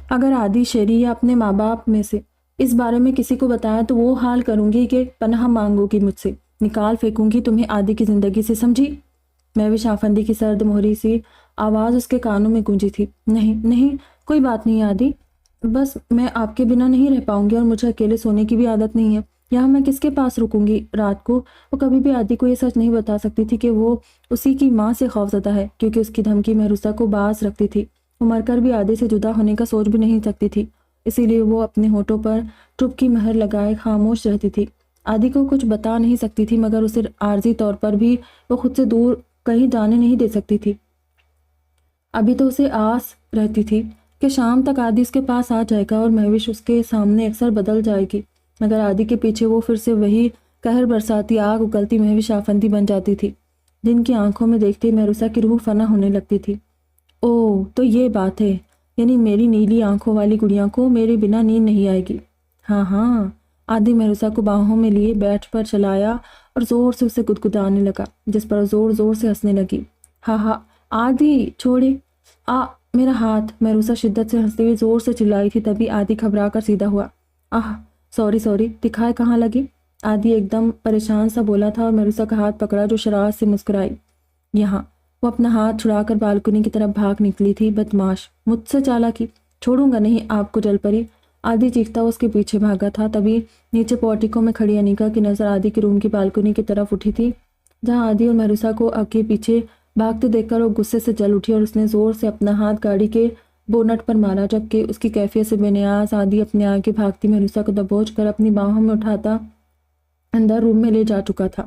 اگر عادی، شیری یا اپنے ماں باپ میں سے اس بارے میں کسی کو بتایا تو وہ حال کروں گی کہ پناہ مانگو گی مجھ سے، نکال پھینکوں گی تمہیں عادی کی زندگی سے، سمجھی؟ مہوش آفندی کی سرد مہری سی آواز اس کے کانوں میں گونجی تھی۔ نہیں نہیں، کوئی بات نہیں عادی، بس میں آپ کے بنا نہیں رہ پاؤں گی اور مجھے اکیلے سونے کی بھی عادت نہیں ہے۔ یہاں میں کس کے پاس رکوں گی رات کو؟ وہ کبھی بھی عادی کو یہ سچ نہیں بتا سکتی تھی کہ وہ اسی کی ماں سے خوفزدہ ہے، کیونکہ اس کی دھمکی محروسہ کو باز رکھتی تھی۔ وہ مر کر بھی عادی سے جدا ہونے کا سوچ بھی نہیں سکتی تھی، اسی لیے وہ اپنے ہونٹوں پر چپ کی مہر لگائے خاموش رہتی تھی۔ عادی کو کچھ بتا نہیں سکتی تھی، مگر اسے عارضی طور پر بھی وہ خود سے دور کہیں جانے نہیں دے سکتی تھی۔ ابھی تو اسے آس رہتی تھی کہ شام تک عادی اس کے پاس آ جائے گا اور مہوش اس کے سامنے اکثر بدل جائے گی، مگر عادی کے پیچھے وہ پھر سے وہی قہر برساتی آگ اگلتی مہوش آفندی بن جاتی تھی، جن کی آنکھوں میں دیکھتے محروسہ کی روح فنا ہونے لگتی تھی۔ اوہ، تو یہ بات ہے، یعنی میری نیلی آنکھوں والی گڑیا کو میرے بنا نیند نہیں آئے گی؟ ہاں ہاں، عادی محروسہ کو باہوں میں لیے بیٹھ پر چلایا اور زور سے اسے گدگدانے لگا، جس پر زور زور سے ہنسنے لگی۔ ہاں ہاں عادی، چھوڑے میرا ہاتھ، محروسہ شدت سے ہنستے ہوئے زور سے چلائی تھی۔ تبھی عادی گھبرا کر سیدھا ہوا۔ سوری، دکھائے کہاں لگی؟ عادی ایک دم پریشان سا بولا تھا اور محروسہ کا ہاتھ پکڑا جو شرارت سے مسکرائی۔ یہاں۔ وہ اپنا ہاتھ چھڑا کر بالکنی کی طرف بھاگ نکلی تھی۔ بدماش، مجھ سے چالاکی، چھوڑوں گا نہیں آپ کو جل پری، عادی چیختا اس کے پیچھے بھاگا تھا۔ تبھی نیچے پورٹیکو میں کھڑی انیکا کی نظر عادی کے روم کی بالکنی کی طرف اٹھی تھی، جہاں عادی اور محروسہ کو آگے پیچھے بھاگتے دیکھ کر وہ غصے سے جل اٹھی اور اس نے زور سے اپنا ہاتھ گاڑی کے بونٹ پر مارا، جبکہ اس کی کیفیت سے بے نیاز عادی اپنے آگے بھاگتی محروسہ کو دبوچ کر اپنی باہوں میں اٹھاتا اندر روم میں لے جا چکا تھا۔